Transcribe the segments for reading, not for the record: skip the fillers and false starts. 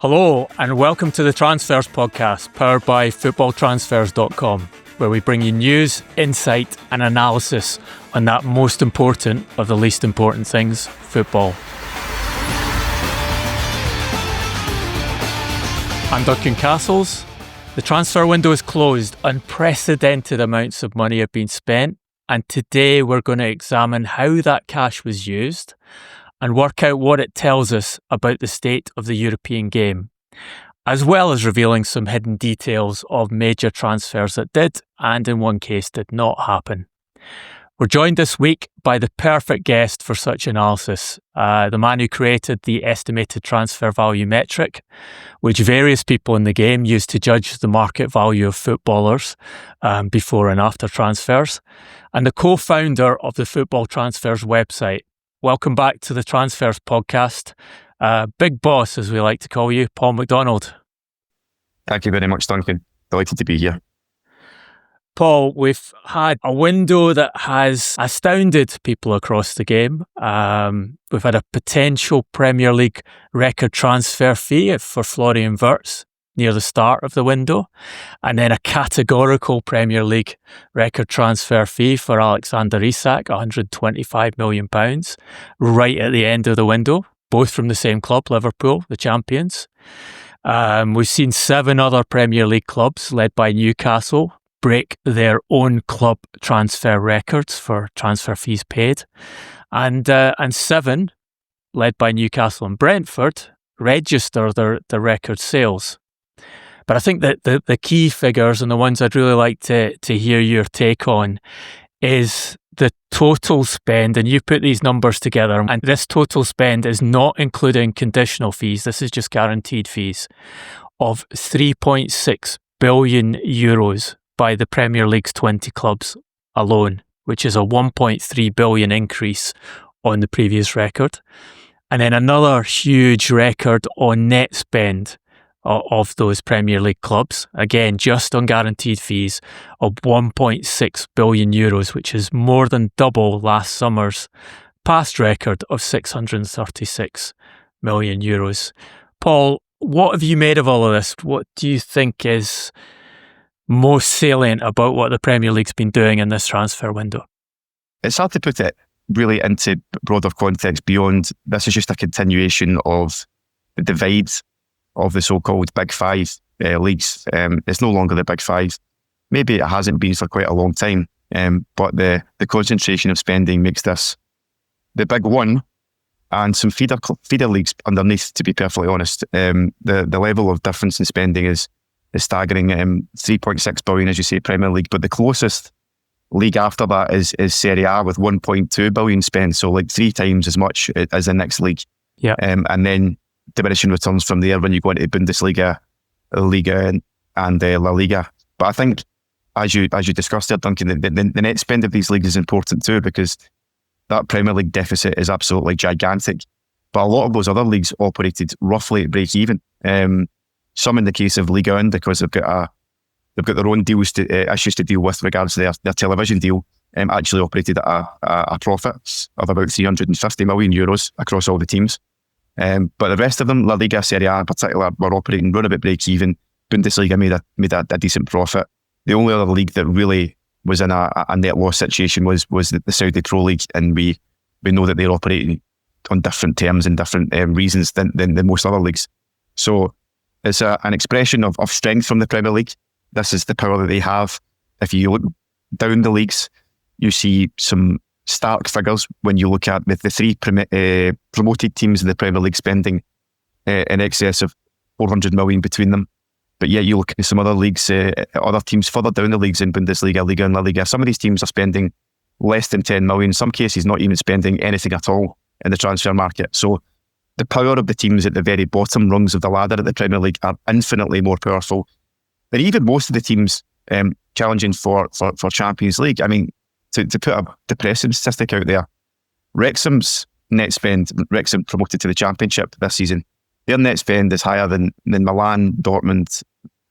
Hello and welcome to the Transfers podcast powered by FootballTransfers.com, where we bring you news, insight and analysis on that most important of the least important things, football. I'm Duncan Castles. The transfer window is closed. Unprecedented amounts of money have been spent, and today we're going to examine how that cash was used and work out what it tells us about the state of the European game, as well as revealing some hidden details of major transfers that did, and in one case did not happen. We're joined this week by the perfect guest for such analysis, the man who created the estimated transfer value metric, which various people in the game use to judge the market value of footballers before and after transfers, and the co-founder of the Football Transfers website. Welcome back to the Transfers podcast. Big boss, as we like to call you, Paul Macdonald. Thank you very much, Duncan. Delighted to be here. Paul, we've had a window that has astounded people across the game. We've had a potential Premier League record transfer fee for Florian Wirtz near the start of the window, and then a categorical Premier League record transfer fee for Alexander Isak, £125 million, right at the end of the window, both from the same club, Liverpool, the champions. We've seen 7 other Premier League clubs, led by Newcastle, break their own club transfer records for transfer fees paid, and 7, led by Newcastle and Brentford, register their record sales. But I think that the key figures, and the ones I'd really like to hear your take on, is the total spend. And you put these numbers together, and this total spend is not including conditional fees. This is just guaranteed fees of €3.6 billion by the Premier League's 20 clubs alone, which is a 1.3 billion increase on the previous record. And then another huge record on net spend of those Premier League clubs, again, just on guaranteed fees, of €1.6 billion, which is more than double last summer's past record of €636 million. Paul, what have you made of all of this? What do you think is most salient about what the Premier League's been doing in this transfer window? It's hard to put it really into broader context beyond this is just a continuation of the divide of the so-called Big Five leagues. It's no longer the Big Five. Maybe it hasn't been for quite a long time, but the concentration of spending makes this the big one, and some feeder leagues underneath, to be perfectly honest. The level of difference in spending is staggering. 3.6 billion, as you say, Premier League, but the closest league after that is Serie A with 1.2 billion spent, so like 3 times as much as the next league. Yeah. And then diminishing returns from there when you go into Bundesliga, Liga and La Liga. But I think, as you discussed there, Duncan, the net spend of these leagues is important too, because that Premier League deficit is absolutely gigantic. But a lot of those other leagues operated roughly at break even. Some in the case of Liga 1, because they've got their own deals issues to deal with regards to their television deal, actually operated at a profit of about €350 million across all the teams. But the rest of them, La Liga, Serie A in particular, were operating round about break even. Bundesliga made a decent profit. The only other league that really was in a net loss situation was the Saudi Pro League, and we know that they're operating on different terms and different reasons than most other leagues. So it's an expression of strength from the Premier League. This is the power that they have. If you look down the leagues, you see some stark figures when you look at the 3 promoted teams in the Premier League spending in excess of 400 million between them. But yet you look at some other leagues, other teams further down the leagues in Bundesliga, Liga and La Liga, some of these teams are spending less than 10 million, in some cases not even spending anything at all in the transfer market. So the power of the teams at the very bottom rungs of the ladder at the Premier League are infinitely more powerful than even most of the teams challenging for Champions League. I mean, to put a depressing statistic out there, Wrexham's net spend, Wrexham promoted to the Championship this season, their net spend is higher than Milan, Dortmund,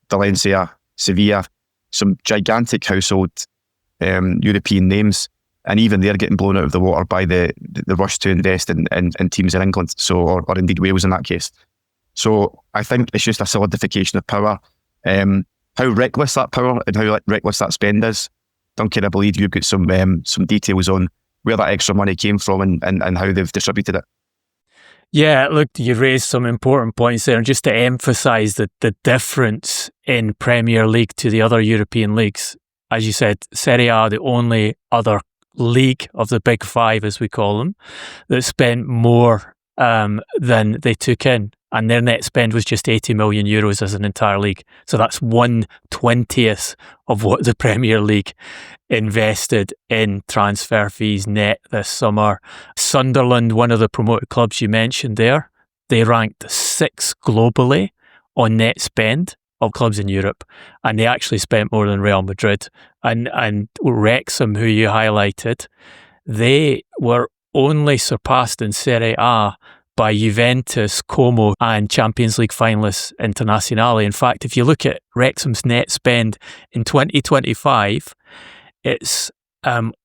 Valencia, Sevilla, some gigantic household European names, and even they're getting blown out of the water by the rush to invest in teams in England, or indeed Wales in that case. So I think it's just a solidification of power. How reckless that power and how reckless that spend is. Duncan, I believe you've got some details on where that extra money came from and how they've distributed it. Yeah, look, you raised some important points there. And just to emphasise the difference in Premier League to the other European leagues, as you said, Serie A, the only other league of the big five, as we call them, that spent more than they took in. And their net spend was just 80 million euros as an entire league. So that's 1/20th of what the Premier League invested in transfer fees net this summer. Sunderland, one of the promoted clubs you mentioned there, they ranked 6th globally on net spend of clubs in Europe, and they actually spent more than Real Madrid. And Wrexham, who you highlighted, they were only surpassed in Serie A by Juventus, Como and Champions League finalists Internazionale. In fact, if you look at Wrexham's net spend in 2025, it's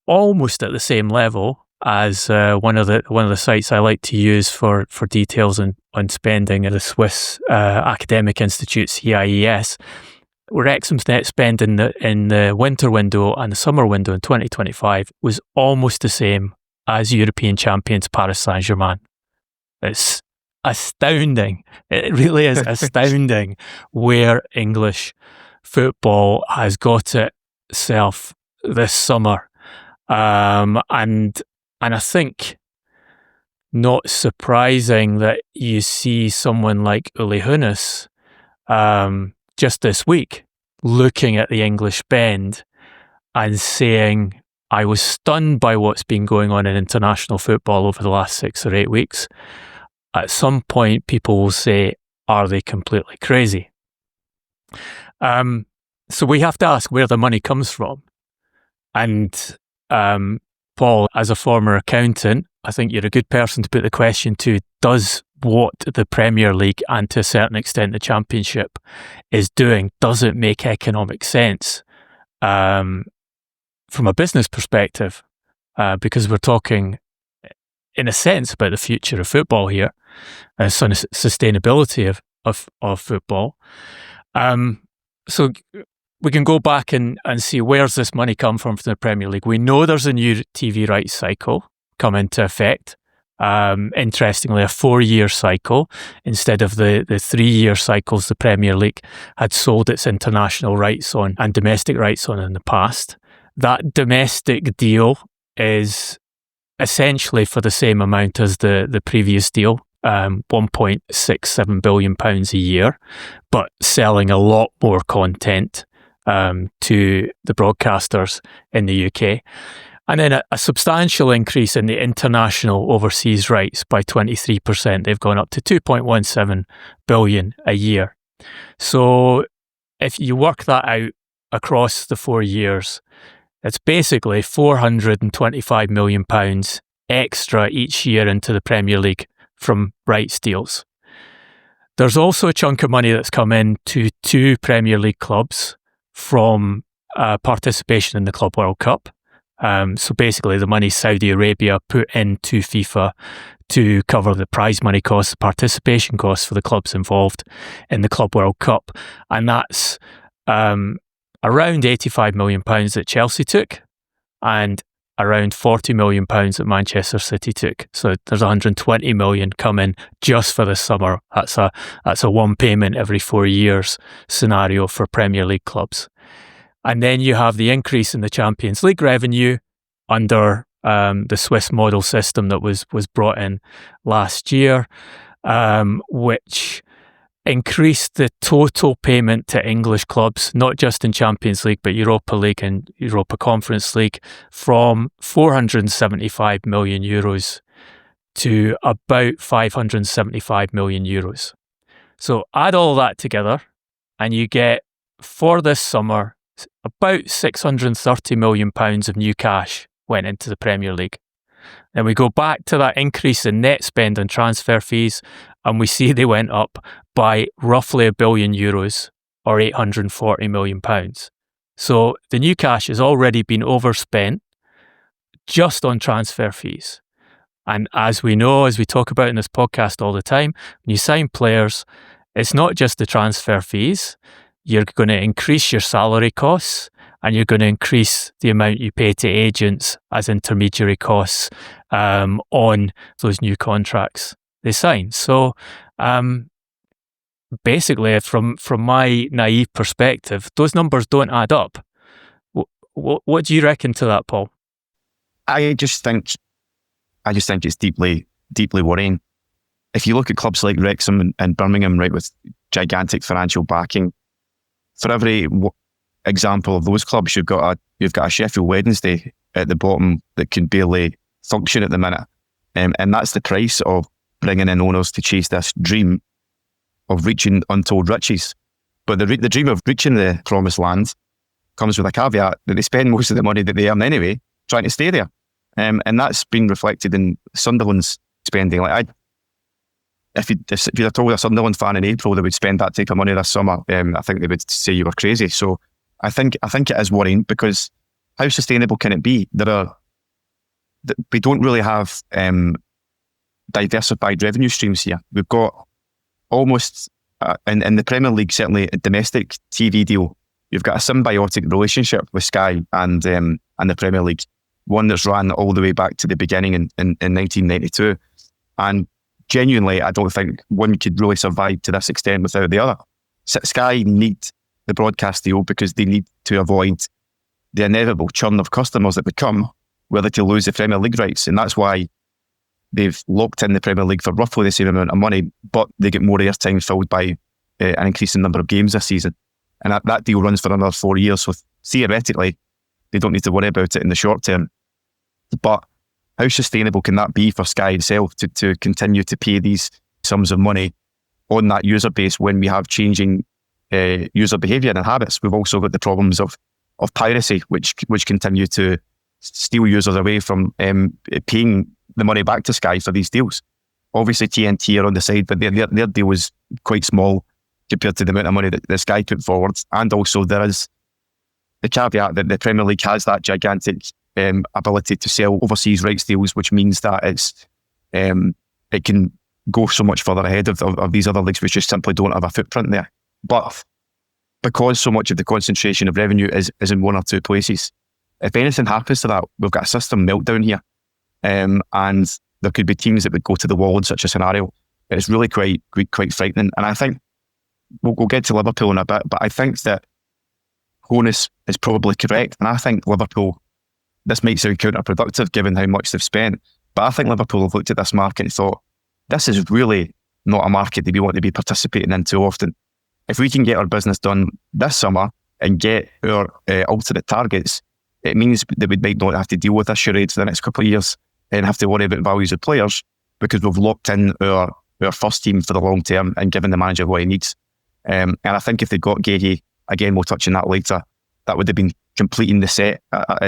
almost at the same level as one of the sites I like to use for details on spending at the Swiss academic institute CIES. Wrexham's net spend in the winter window and the summer window in 2025 was almost the same as European champions Paris Saint-Germain. It's astounding. It really is astounding where English football has got itself this summer. And I think not surprising that you see someone like Uli Hoeneß just this week looking at the English spend and saying, I was stunned by what's been going on in international football over the last 6 or 8 weeks. At some point, people will say, are they completely crazy? So we have to ask where the money comes from. And Paul, as a former accountant, I think you're a good person to put the question to. Does what the Premier League and to a certain extent the Championship is doing, does it make economic sense from a business perspective? Because we're talking, in a sense, about the future of football here, sustainability of football. So we can go back and see where's this money come from the Premier League. We know there's a new TV rights cycle come into effect. Interestingly, a 4-year cycle instead of the 3-year cycles the Premier League had sold its international rights on and domestic rights on in the past. That domestic deal is essentially for the same amount as the previous deal, £1.67 billion a year, but selling a lot more content to the broadcasters in the UK. And then a substantial increase in the international overseas rights by 23%. They've gone up to 2.17 billion a year. So if you work that out across the 4 years, it's basically £425 million extra each year into the Premier League from rights deals. There's also a chunk of money that's come in to 2 Premier League clubs from participation in the Club World Cup. So basically the money Saudi Arabia put into FIFA to cover the prize money costs, the participation costs for the clubs involved in the Club World Cup. And that's around £85 million that Chelsea took and around £40 million that Manchester City took. So there's £120 million coming just for this summer. That's a one payment every 4 years scenario for Premier League clubs. And then you have the increase in the Champions League revenue under the Swiss model system that was brought in last year, which increased the total payment to English clubs, not just in Champions League, but Europa League and Europa Conference League, from €475 million to about €575 million. So add all that together and you get, for this summer, about £630 million of new cash went into the Premier League. Then we go back to that increase in net spend on transfer fees and we see they went up by roughly €1 billion or £840 million. So the new cash has already been overspent just on transfer fees. And as we know, as we talk about in this podcast all the time, when you sign players, it's not just the transfer fees. You're going to increase your salary costs, and you're going to increase the amount you pay to agents as intermediary costs on those new contracts they sign. So basically, from my naive perspective, those numbers don't add up. What do you reckon to that, Paul? I just think it's deeply, deeply worrying. If you look at clubs like Wrexham and Birmingham, right, with gigantic financial backing, for every example of those clubs, you've got a Sheffield Wednesday at the bottom that can barely function at the minute, and that's the price of bringing in owners to chase this dream of reaching untold riches. But the dream of reaching the promised land comes with a caveat that they spend most of the money that they earn anyway trying to stay there. And that's been reflected in Sunderland's spending. Like if you'd have told a Sunderland fan in April they would spend that type of money this summer, I think they would say you were crazy. So I think it is worrying, because how sustainable can it be? We don't really have diversified revenue streams here. We've got almost in the Premier League, certainly a domestic TV deal, you've got a symbiotic relationship with Sky and the Premier League. One that's ran all the way back to the beginning in 1992. And genuinely, I don't think one could really survive to this extent without the other. Sky need the broadcast deal because they need to avoid the inevitable churn of customers that would come were they to lose the Premier League rights. And that's why they've locked in the Premier League for roughly the same amount of money, but they get more airtime filled by an increasing number of games this season. And that deal runs for another 4 years. So theoretically, they don't need to worry about it in the short term. But how sustainable can that be for Sky itself to continue to pay these sums of money on that user base when we have changing user behaviour and habits? We've also got the problems of piracy, which continue to steal users away from paying the money back to Sky for these deals. Obviously, TNT are on the side, but their deal was quite small compared to the amount of money that Sky put forward. And also there is the caveat that the Premier League has that gigantic ability to sell overseas rights deals, which means that it can go so much further ahead of these other leagues which just simply don't have a footprint there. But because so much of the concentration of revenue is in one or two places, if anything happens to that, we've got a system meltdown here. And there could be teams that would go to the wall in such a scenario. It's really quite frightening. And I think we'll get to Liverpool in a bit, but I think that Honus is probably correct. And I think Liverpool, this might sound counterproductive given how much they've spent, but I think Liverpool have looked at this market and thought, this is really not a market that we want to be participating in too often. If we can get our business done this summer and get our ultimate targets, it means that we might not have to deal with this charade for the next couple of years and have to worry about values of players, because we've locked in our first team for the long term and given the manager what he needs. And I think if they got Guehi, again, we'll touch on that later, that would have been completing the set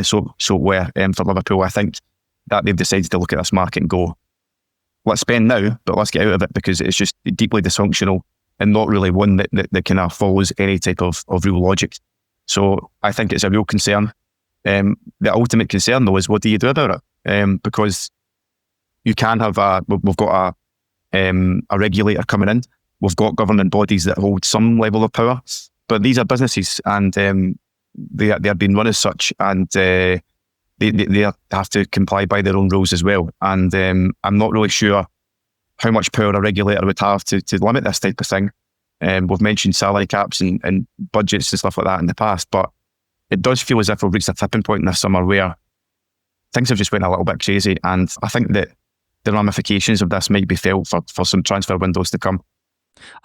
so well for Liverpool. I think that they've decided to look at this market and go, let's spend now, but let's get out of it, because it's just deeply dysfunctional and not really one that kind of follows any type of real logic. So I think it's a real concern. The ultimate concern, though, is what do you do about it? Because you can have we've got a regulator coming in. We've got governing bodies that hold some level of power, but these are businesses, and they are being run as such, and they have to comply by their own rules as well. And I'm not really sure how much power a regulator would have to limit this type of thing. We've mentioned salary caps and budgets and stuff like that in the past, but it does feel as if we've reached a tipping point in this summer where things have just went a little bit crazy, and I think that the ramifications of this might be felt for some transfer windows to come.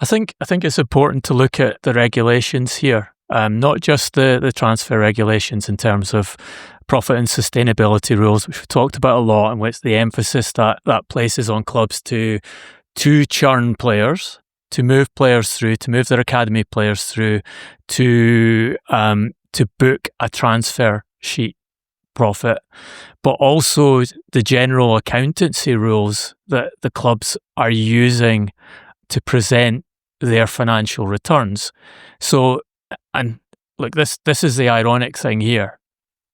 I think it's important to look at the regulations here, not just the transfer regulations in terms of profit and sustainability rules, which we've talked about a lot, and which the emphasis that places on clubs to churn players, to move players through, to move their academy players through, to book a transfer sheet profit, but also the general accountancy rules that the clubs are using to present their financial returns. So, and look, this is the ironic thing here.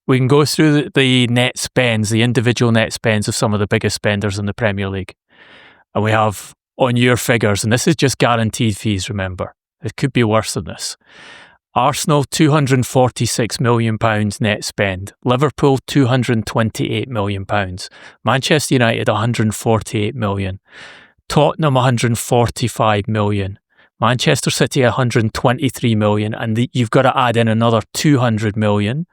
We can go through the net spends, the individual net spends of some of the biggest spenders in the Premier League. And we have on your figures, and this is just guaranteed fees, remember. It could be worse than this. Arsenal, £246 million net spend. Liverpool, £228 million. Manchester United, £148 million. Tottenham, £145 million. Manchester City, £123 million. And you've got to add in another £200 million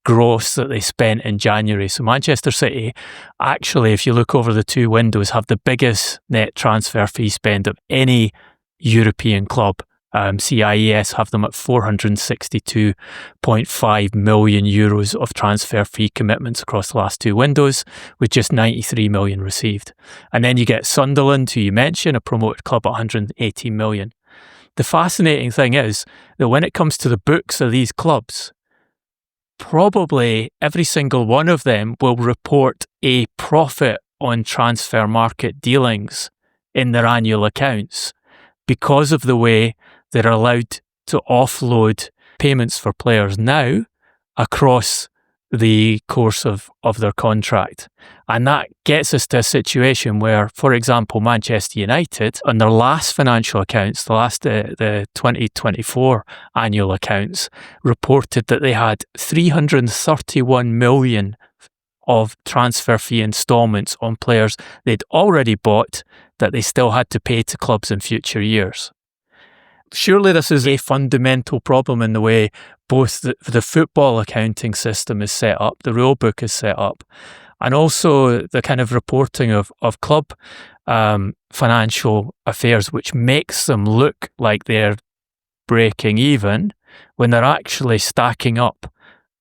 gross that they spent in January. So Manchester City, actually, if you look over the two windows, have the biggest net transfer fee spend of any European club. CIES have them at €462.5 million of transfer fee commitments across the last two windows, with just 93 million received. And then you get Sunderland, who you mentioned, a promoted club at 118 million. The fascinating thing is that when it comes to the books of these clubs, probably every single one of them will report a profit on transfer market dealings in their annual accounts because of the way they're allowed to offload payments for players now across the course of their contract. And that gets us to a situation where, for example, Manchester United, on their last financial accounts, the 2024 annual accounts, reported that they had 331 million of transfer fee instalments on players they'd already bought that they still had to pay to clubs in future years. Surely this is a fundamental problem in the way both the football accounting system is set up, the rule book is set up, and also the kind of reporting of club financial affairs, which makes them look like they're breaking even when they're actually stacking up,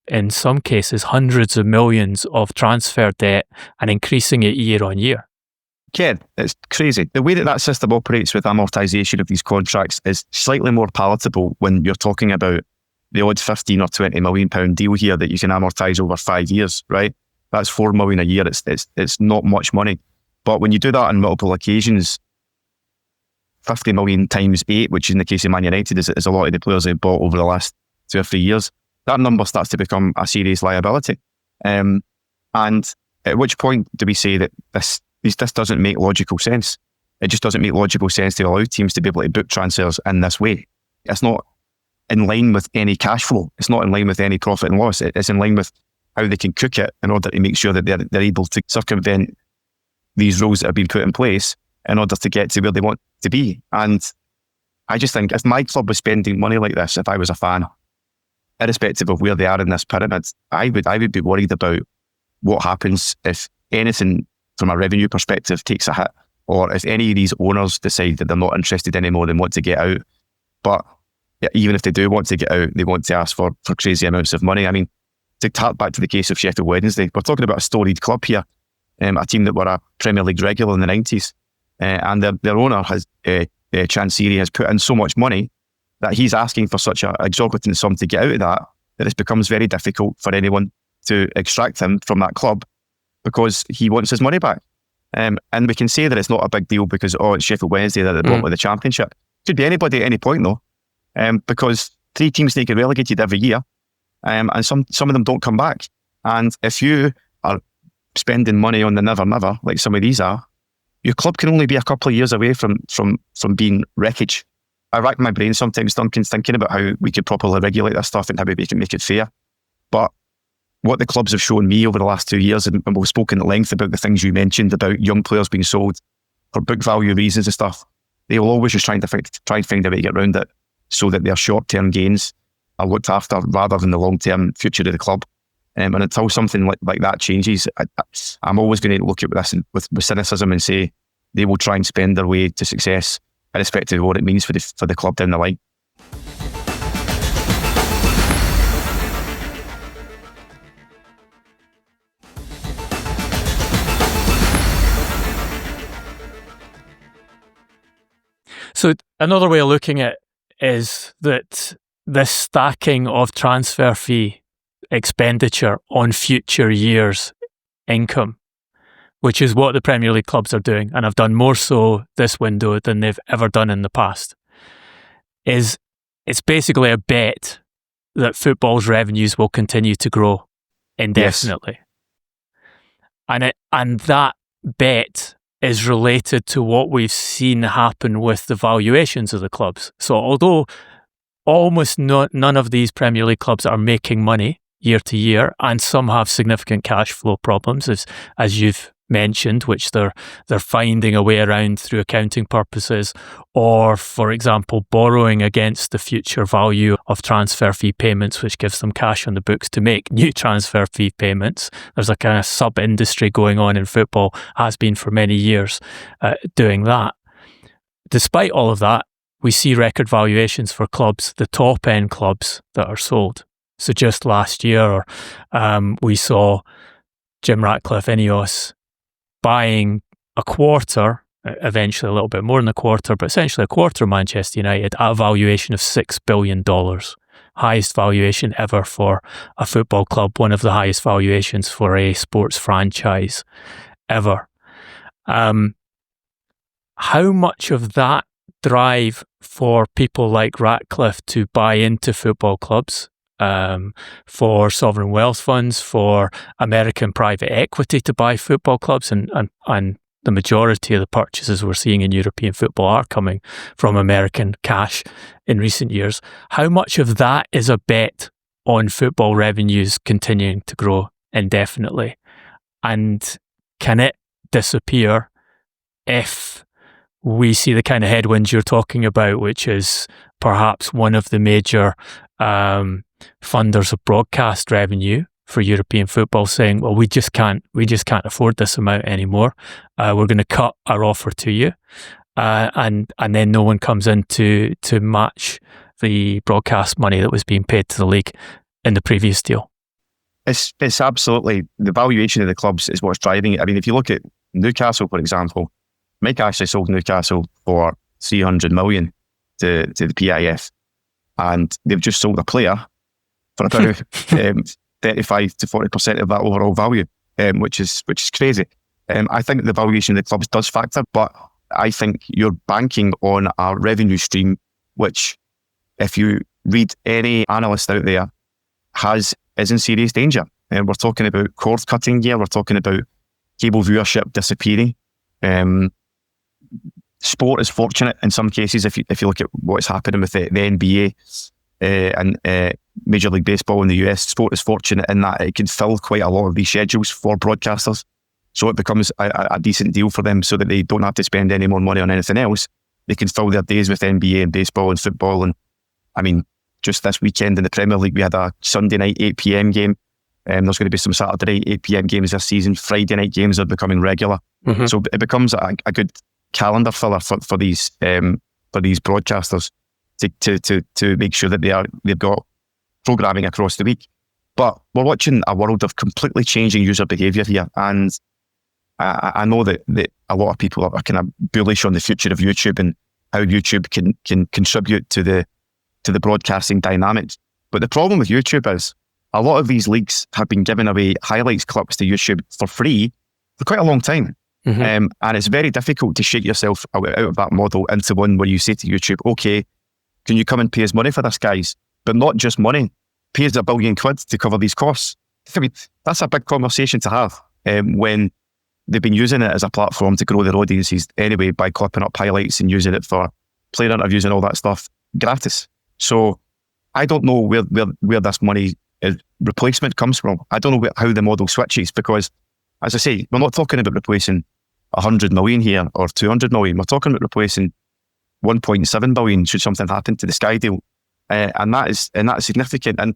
in some cases, hundreds of millions of transfer debt and increasing it year on year. Ken, it's crazy. The way that system operates with amortisation of these contracts is slightly more palatable when you're talking about the odd 15 or 20 million pound deal here that you can amortise over 5 years, right? That's 4 million a year. It's not much money. But when you do that on multiple occasions, 50 million times 8, which in the case of Man United is a lot of the players they've bought over the last 2 or 3 years, that number starts to become a serious liability. And at which point do we say that this doesn't make logical sense? It just doesn't make logical sense to allow teams to be able to book transfers in this way. It's not in line with any cash flow. It's not in line with any profit and loss. It's in line with how they can cook it in order to make sure that they're able to circumvent these rules that have been put in place in order to get to where they want to be. And I just think if my club was spending money like this, if I was a fan, irrespective of where they are in this pyramid, I would be worried about what happens if anything from a revenue perspective takes a hit, or if any of these owners decide that they're not interested anymore and want to get out. But even if they do want to get out, they want to ask for crazy amounts of money. I mean, to tap back to the case of Sheffield Wednesday, we're talking about a storied club here, a team that were a Premier League regular in the 90s, and their owner has Chansiri has put in so much money that he's asking for such an exorbitant sum to get out of that it becomes very difficult for anyone to extract him from that club because he wants his money back. And we can say that it's not a big deal because, it's Sheffield Wednesday, they're at the bottom of the Championship. Could be anybody at any point though, because 3 teams they get relegated every year, and some of them don't come back. And if you are spending money on the never, like some of these are, your club can only be a couple of years away from being wreckage. I rack my brain sometimes, Duncan, thinking about how we could properly regulate this stuff and how we can make it fair. But what the clubs have shown me over the last 2 years, and we've spoken at length about the things you mentioned about young players being sold for book value reasons and stuff, they will always just try and find a way to get around it so that their short-term gains are looked after rather than the long-term future of the club. And until something like that changes, I'm always going to look at this with cynicism and say they will try and spend their way to success, irrespective of what it means for the club down the line. So another way of looking at it is that this stacking of transfer fee expenditure on future years' income, which is what the Premier League clubs are doing, and have done more so this window than they've ever done in the past, it's basically a bet that football's revenues will continue to grow. indefinitely. Yes. And that bet is related to what we've seen happen with the valuations of the clubs. So although almost none of these Premier League clubs are making money year to year, and some have significant cash flow problems, as you've mentioned, which they're finding a way around through accounting purposes, or, for example, borrowing against the future value of transfer fee payments, which gives them cash on the books to make new transfer fee payments. There's a kind of sub-industry going on in football, has been for many years, doing that. Despite all of that, we see record valuations for clubs, the top-end clubs that are sold. So just last year, we saw Jim Ratcliffe, Ineos, buying a quarter, eventually a little bit more than a quarter, but essentially a quarter of Manchester United at a valuation of $6 billion. Highest valuation ever for a football club, one of the highest valuations for a sports franchise ever. How much of that drive for people like Ratcliffe to buy into football clubs, for sovereign wealth funds, for American private equity to buy football clubs, and the majority of the purchases we're seeing in European football are coming from American cash in recent years. How much of that is a bet on football revenues continuing to grow indefinitely? And can it disappear if we see the kind of headwinds you're talking about, which is perhaps one of the major funders of broadcast revenue for European football saying, well, we just can't afford this amount anymore. We're going to cut our offer to you. And then no one comes in to match the broadcast money that was being paid to the league in the previous deal. It's absolutely, the valuation of the clubs is what's driving it. I mean, if you look at Newcastle, for example, Mike actually sold Newcastle for 300 million to the PIF, and they've just sold a player for about 35 to 40% of that overall value, which is crazy. I think the valuation of the clubs does factor, but I think you're banking on a revenue stream, which, if you read any analyst out there, is in serious danger. We're talking about cord cutting here. We're talking about cable viewership disappearing. Sport is fortunate in some cases. If you look at what's happening with the NBA and Major League Baseball in the US, sport is fortunate in that it can fill quite a lot of these schedules for broadcasters. So it becomes a decent deal for them, so that they don't have to spend any more money on anything else. They can fill their days with NBA and baseball and football. And I mean, just this weekend in the Premier League, we had a Sunday night 8 p.m. game. There's going to be some Saturday night 8 p.m. games this season. Friday night games are becoming regular. Mm-hmm. So it becomes a good calendar filler for these broadcasters to make sure that they've got programming across the week. But we're watching a world of completely changing user behaviour here, and I know that a lot of people are kind of bullish on the future of YouTube and how YouTube can contribute to the broadcasting dynamics. But the problem with YouTube is a lot of these leagues have been giving away highlights clips to YouTube for free for quite a long time. Mm-hmm. And it's very difficult to shake yourself out of that model into one where you say to YouTube, okay, can you come and pay us money for this, guys? But not just money, pay us £1 billion to cover these costs. I mean, that's a big conversation to have when they've been using it as a platform to grow their audiences anyway by clipping up highlights and using it for player interviews and all that stuff gratis. So I don't know where this money replacement comes from. I don't know how the model switches, because, as I say, we're not talking about replacing 100 million here or 200 million. We're talking about replacing 1.7 billion should something happen to the Sky deal. And that is significant. And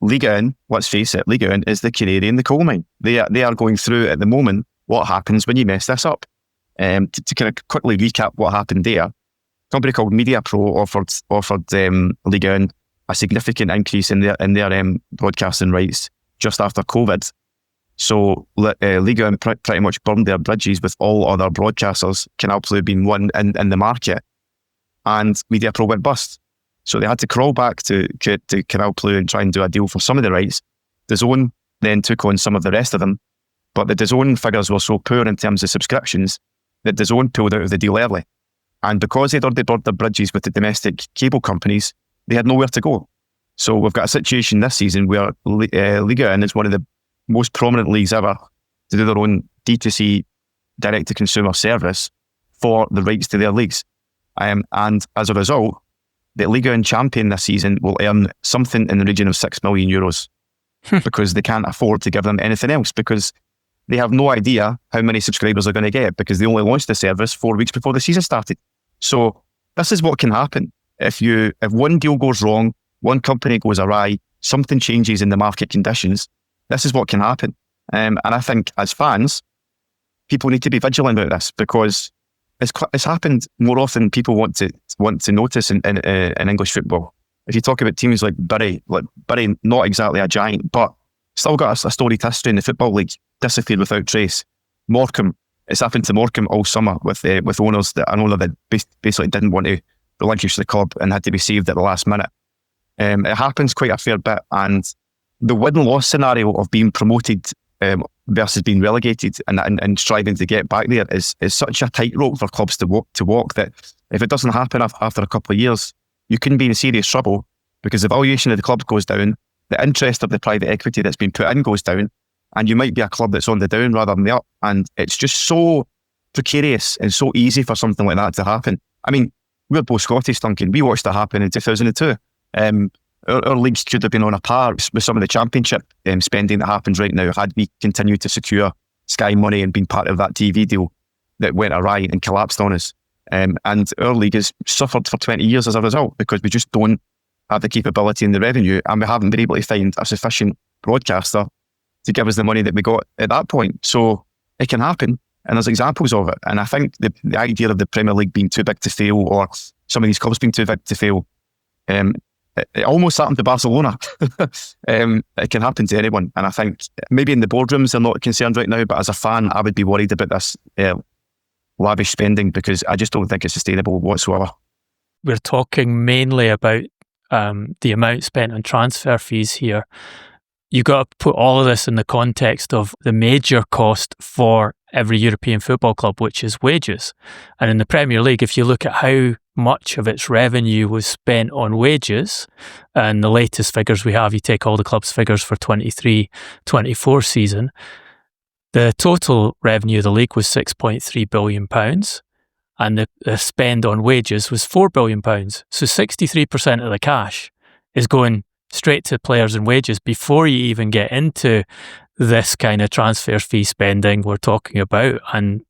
Liga 1, let's face it, Liga 1 is the canary in the coal mine. They are going through at the moment what happens when you mess this up. To kind of quickly recap what happened there, a company called MediaPro offered Liga 1 a significant increase in their broadcasting rights just after COVID. So Liga 1 pretty much burned their bridges with all other broadcasters, Canal Plus being one in the market, and MediaPro went bust. So they had to crawl back to Canal Plus and try and do a deal for some of the rights. DAZN then took on some of the rest of them, but the DAZN figures were so poor in terms of subscriptions that DAZN pulled out of the deal early. And because they'd already burned their bridges with the domestic cable companies, they had nowhere to go. So we've got a situation this season where Liga is one of the most prominent leagues ever to do their own D2C direct-to-consumer service for the rights to their leagues. And as a result, the Liga and champion this season will earn something in the region of €6 million because they can't afford to give them anything else, because they have no idea how many subscribers they're going to get, because they only launched the service 4 weeks before the season started. So this is what can happen. If one deal goes wrong, one company goes awry, something changes in the market conditions, this is what can happen. And I think as fans, people need to be vigilant about this, because it's happened more often than people want to notice in English football. If you talk about teams like Bury, not exactly a giant, but still got a storied history in the Football League, disappeared without trace. Morecambe, it's happened to Morecambe all summer with owners that an owner that basically didn't want to relinquish the club and had to be saved at the last minute. It happens quite a fair bit, and the win-loss scenario of being promoted versus being relegated and striving to get back there is such a tightrope for clubs to walk that if it doesn't happen after a couple of years, you can be in serious trouble, because the valuation of the club goes down, the interest of the private equity that's been put in goes down, and you might be a club that's on the down rather than the up. And it's just so precarious and so easy for something like that to happen. I mean, we're both Scottish, Duncan. We watched it happen in 2002. Our leagues could have been on a par with some of the championship spending that happens right now had we continued to secure Sky money and been part of that TV deal that went awry and collapsed on us. And our league has suffered for 20 years as a result, because we just don't have the capability and the revenue, and we haven't been able to find a sufficient broadcaster to give us the money that we got at that point. So it can happen, and there's examples of it. And I think the idea of the Premier League being too big to fail, or some of these clubs being too big to fail, it almost happened to Barcelona. It can happen to anyone. And I think maybe in the boardrooms they're not concerned right now, but as a fan, I would be worried about this lavish spending, because I just don't think it's sustainable whatsoever. We're talking mainly about the amount spent on transfer fees here. You got to put all of this in the context of the major cost for every European football club, which is wages. And in the Premier League, if you look at how much of its revenue was spent on wages, and the latest figures we have, you take all the clubs' figures for 23-24 season, the total revenue of the league was £6.3 billion, and the spend on wages was £4 billion. So 63% of the cash is going straight to players and wages before you even get into this kind of transfer fee spending we're talking about. And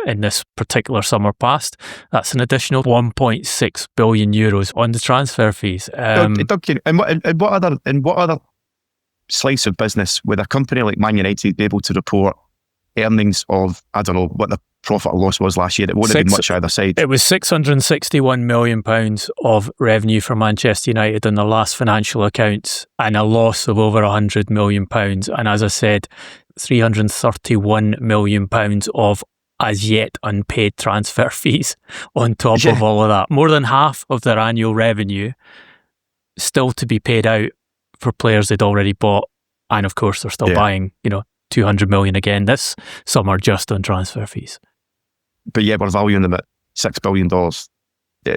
in this particular summer past, that's an additional €1.6 billion on the transfer fees. Duncan, and what other slice of business would a company like Man United be able to report earnings of, I don't know what the profit or loss was last year? It wouldn't have been much either side. It was £661 million of revenue for Manchester United in their last financial accounts, and a loss of over £100 million. And as I said, £331 million of as yet unpaid transfer fees on top of all of that. More than half of their annual revenue still to be paid out for players they'd already bought. And of course, they're still buying, 200 million again this summer just on transfer fees. But we're valuing them at $6 billion.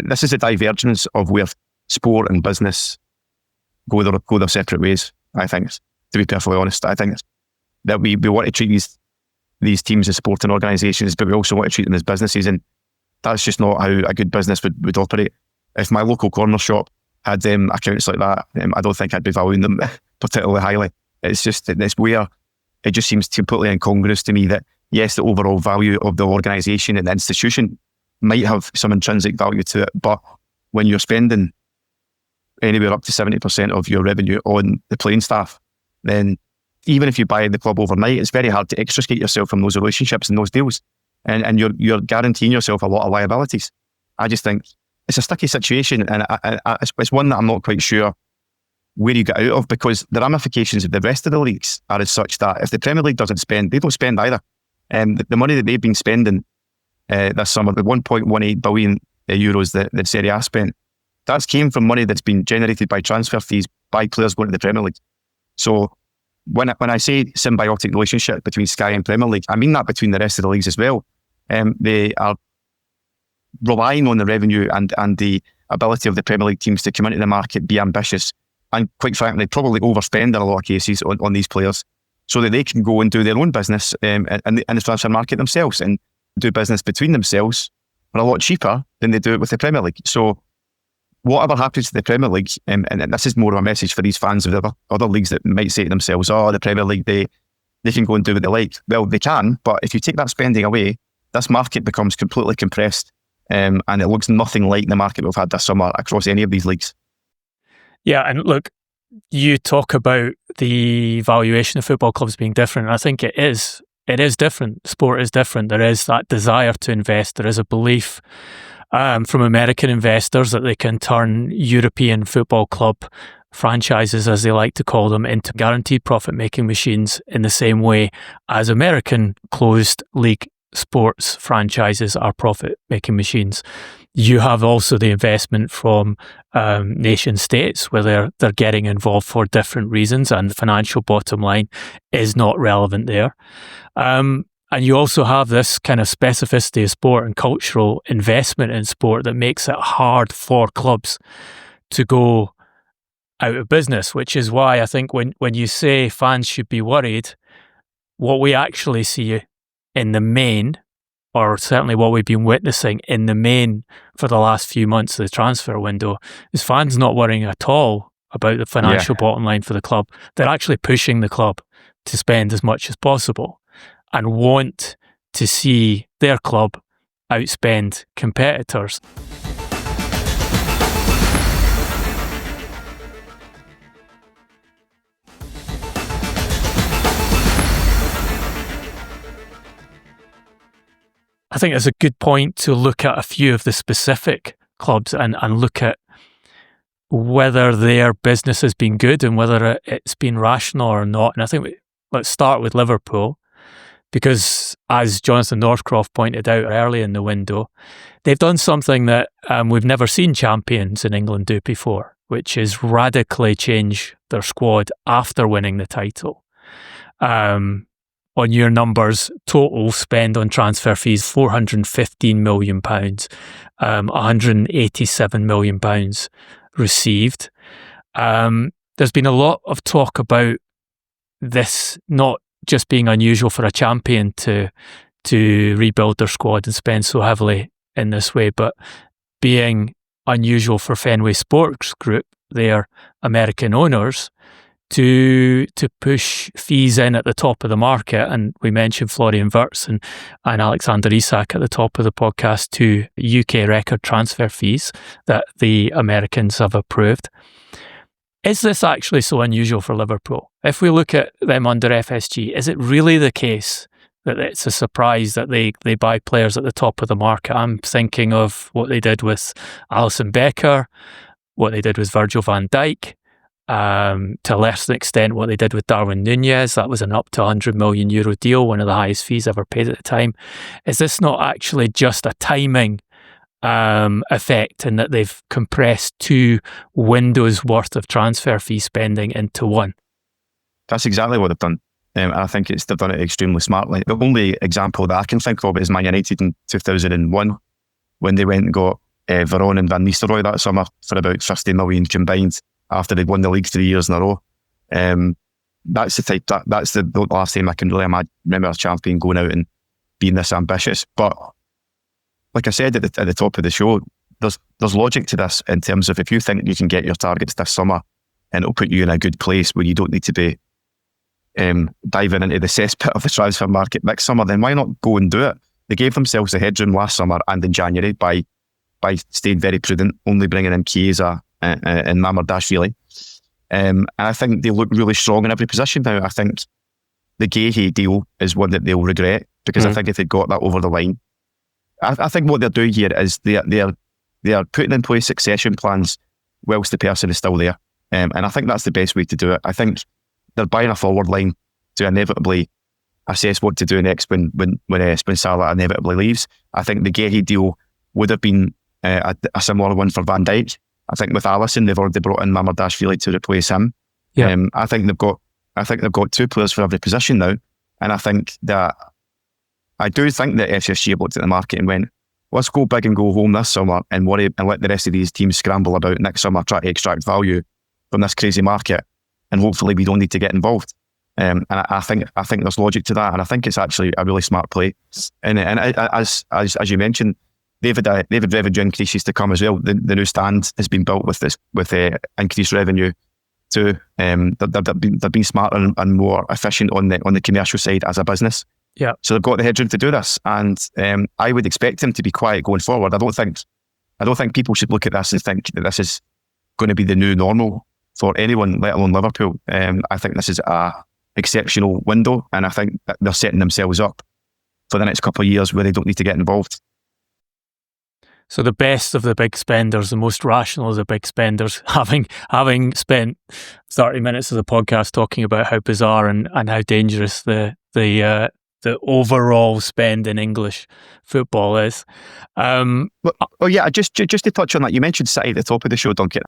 This is a divergence of where sport and business go their separate ways, I think, to be perfectly honest. I think that we want to treat these teams as sporting organisations, but we also want to treat them as businesses, and that's just not how a good business would operate. If my local corner shop had accounts like that, I don't think I'd be valuing them particularly highly. It's where it just seems completely incongruous to me that, yes, the overall value of the organisation and the institution might have some intrinsic value to it, but when you're spending anywhere up to 70% of your revenue on the playing staff, then even if you buy the club overnight, it's very hard to extricate yourself from those relationships and those deals. And you're guaranteeing yourself a lot of liabilities. I just think it's a sticky situation, and it's one that I'm not quite sure where you get out of, because the ramifications of the rest of the leagues are as such that if the Premier League doesn't spend, they don't spend either. The money that they've been spending this summer, the €1.18 billion that Serie A spent, that's came from money that's been generated by transfer fees by players going to the Premier League. So when I say symbiotic relationship between Sky and Premier League, I mean that between the rest of the leagues as well. They are relying on the revenue and the ability of the Premier League teams to come into the market, be ambitious, and quite frankly, probably overspend in a lot of cases on these players so that they can go and do their own business in the transfer market themselves and do business between themselves for a lot cheaper than they do it with the Premier League. So whatever happens to the Premier League, and this is more of a message for these fans of the other leagues that might say to themselves, oh, the Premier League, they can go and do what they like. Well, they can, but if you take that spending away, this market becomes completely compressed, and it looks nothing like the market we've had this summer across any of these leagues. Yeah, and look, you talk about the valuation of football clubs being different. I think it is. It is different. Sport is different. There is that desire to invest. There is a belief from American investors that they can turn European football club franchises, as they like to call them, into guaranteed profit-making machines in the same way as American closed league sports franchises are profit-making machines. You have also the investment from nation states where they're getting involved for different reasons, and the financial bottom line is not relevant there. And you also have this kind of specificity of sport and cultural investment in sport that makes it hard for clubs to go out of business, which is why I think when you say fans should be worried, what we actually see in the main, or certainly what we've been witnessing in the main for the last few months of the transfer window, is fans not worrying at all about the financial bottom line for the club. They're actually pushing the club to spend as much as possible and want to see their club outspend competitors. I think it's a good point to look at a few of the specific clubs and look at whether their business has been good and whether it's been rational or not. And I think let's start with Liverpool, because as Jonathan Northcroft pointed out early in the window, they've done something that we've never seen champions in England do before, which is radically change their squad after winning the title. On your numbers, total spend on transfer fees, £415 million, £187 million received. There's been a lot of talk about this not just being unusual for a champion to rebuild their squad and spend so heavily in this way, but being unusual for Fenway Sports Group, their American owners, to push fees in at the top of the market. And we mentioned Florian Wirtz and Alexander Isak at the top of the podcast, two UK record transfer fees that the Americans have approved. Is this actually so unusual for Liverpool? If we look at them under FSG, is it really the case that it's a surprise that they buy players at the top of the market? I'm thinking of what they did with Alisson Becker, what they did with Virgil van Dijk, to a lesser extent what they did with Darwin Núñez. That was an up to €100 million deal, one of the highest fees ever paid at the time. Is this not actually just a timing effect in that they've compressed 2 windows worth of transfer fee spending into one? That's exactly what they've done. And I think they've done it extremely smartly. The only example that I can think of is Man United in 2001, when they went and got Veron and Van Nistelrooy that summer for about 50 million combined after they'd won the league 3 years in a row. That's the last time I can really remember a champion going out and being this ambitious. But like I said at the top of the show, there's logic to this in terms of if you think you can get your targets this summer and it'll put you in a good place where you don't need to be diving into the cesspit of the transfer market next summer, then why not go and do it? They gave themselves a headroom last summer and in January by staying very prudent, only bringing in Chiesa and Mamardashvili. And I think they look really strong in every position now. I think the Guehi deal is one that they'll regret, because I think if they got that over the line, I think what they're doing here is they are putting in place succession plans whilst the person is still there. And I think that's the best way to do it. I think they're buying a forward line to inevitably assess what to do next when Salah inevitably leaves. I think the Guehi deal would have been a similar one for Van Dijk. I think with Alisson, they've already brought in Mamardashvili to replace him. Yeah. I think they've got 2 players for every position now, and I do think that FSG have looked at the market and went, let's go big and go home this summer and worry and let the rest of these teams scramble about next summer, try to extract value from this crazy market, and hopefully we don't need to get involved. And I think there's logic to that, and I think it's actually a really smart play. And as you mentioned, David revenue increases to come as well. The new stand has been built with increased revenue too. They've been smarter and more efficient on the commercial side as a business. Yeah. So they've got the headroom to do this, and I would expect them to be quiet going forward. I don't think people should look at this and think that this is going to be the new normal for anyone, let alone Liverpool. I think this is a exceptional window, and I think that they're setting themselves up for the next couple of years where they don't need to get involved. So the best of the big spenders, the most rational of the big spenders, having spent 30 minutes of the podcast talking about how bizarre and how dangerous the overall spend in English football is. Just to touch on that, you mentioned City at the top of the show, Duncan.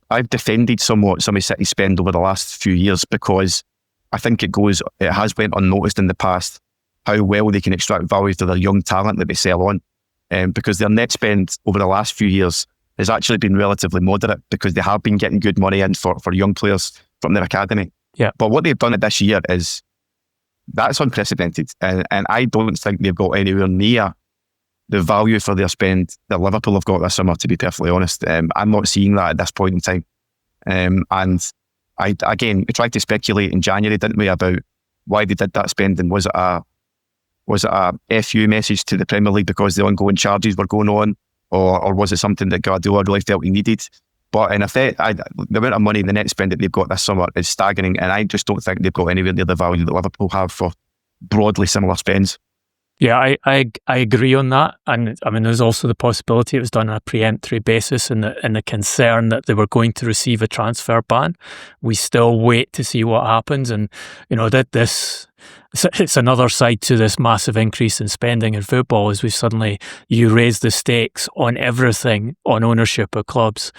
I've defended somewhat some of City's spend over the last few years because I think it has went unnoticed in the past how well they can extract value to their young talent that they sell on. Because their net spend over the last few years has actually been relatively moderate because they have been getting good money in for young players from their academy. Yeah. But what they've done this year that's unprecedented. And I don't think they've got anywhere near the value for their spend that Liverpool have got this summer, to be perfectly honest. I'm not seeing that at this point in time. And we tried to speculate in January, didn't we, about why they did that spend, and was it a FU message to the Premier League because the ongoing charges were going on, or was it something that Guardiola really felt he needed? But in effect, the amount of money, the net spend that they've got this summer is staggering, and I just don't think they've got anywhere near the value that Liverpool have for broadly similar spends. Yeah, I agree on that. And I mean, there's also the possibility it was done on a preemptory basis and the concern that they were going to receive a transfer ban. We still wait to see what happens. And, it's another side to this massive increase in spending in football is you raise the stakes on everything, on ownership of clubs.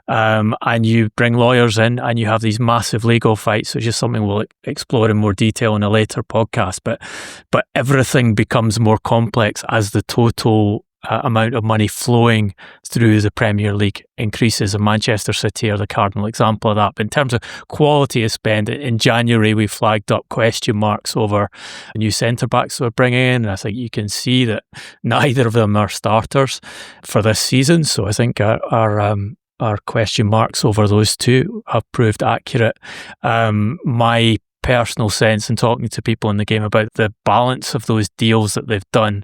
And you bring lawyers in and you have these massive legal fights, which is something we'll explore in more detail in a later podcast. But everything becomes more complex as the total amount of money flowing through the Premier League increases, and Manchester City are the cardinal example of that. But in terms of quality of spend, in January we flagged up question marks over new centre-backs we're bringing in, and I think you can see that neither of them are starters for this season. So I think our question marks over those two have proved accurate. My personal sense in talking to people in the game about the balance of those deals that they've done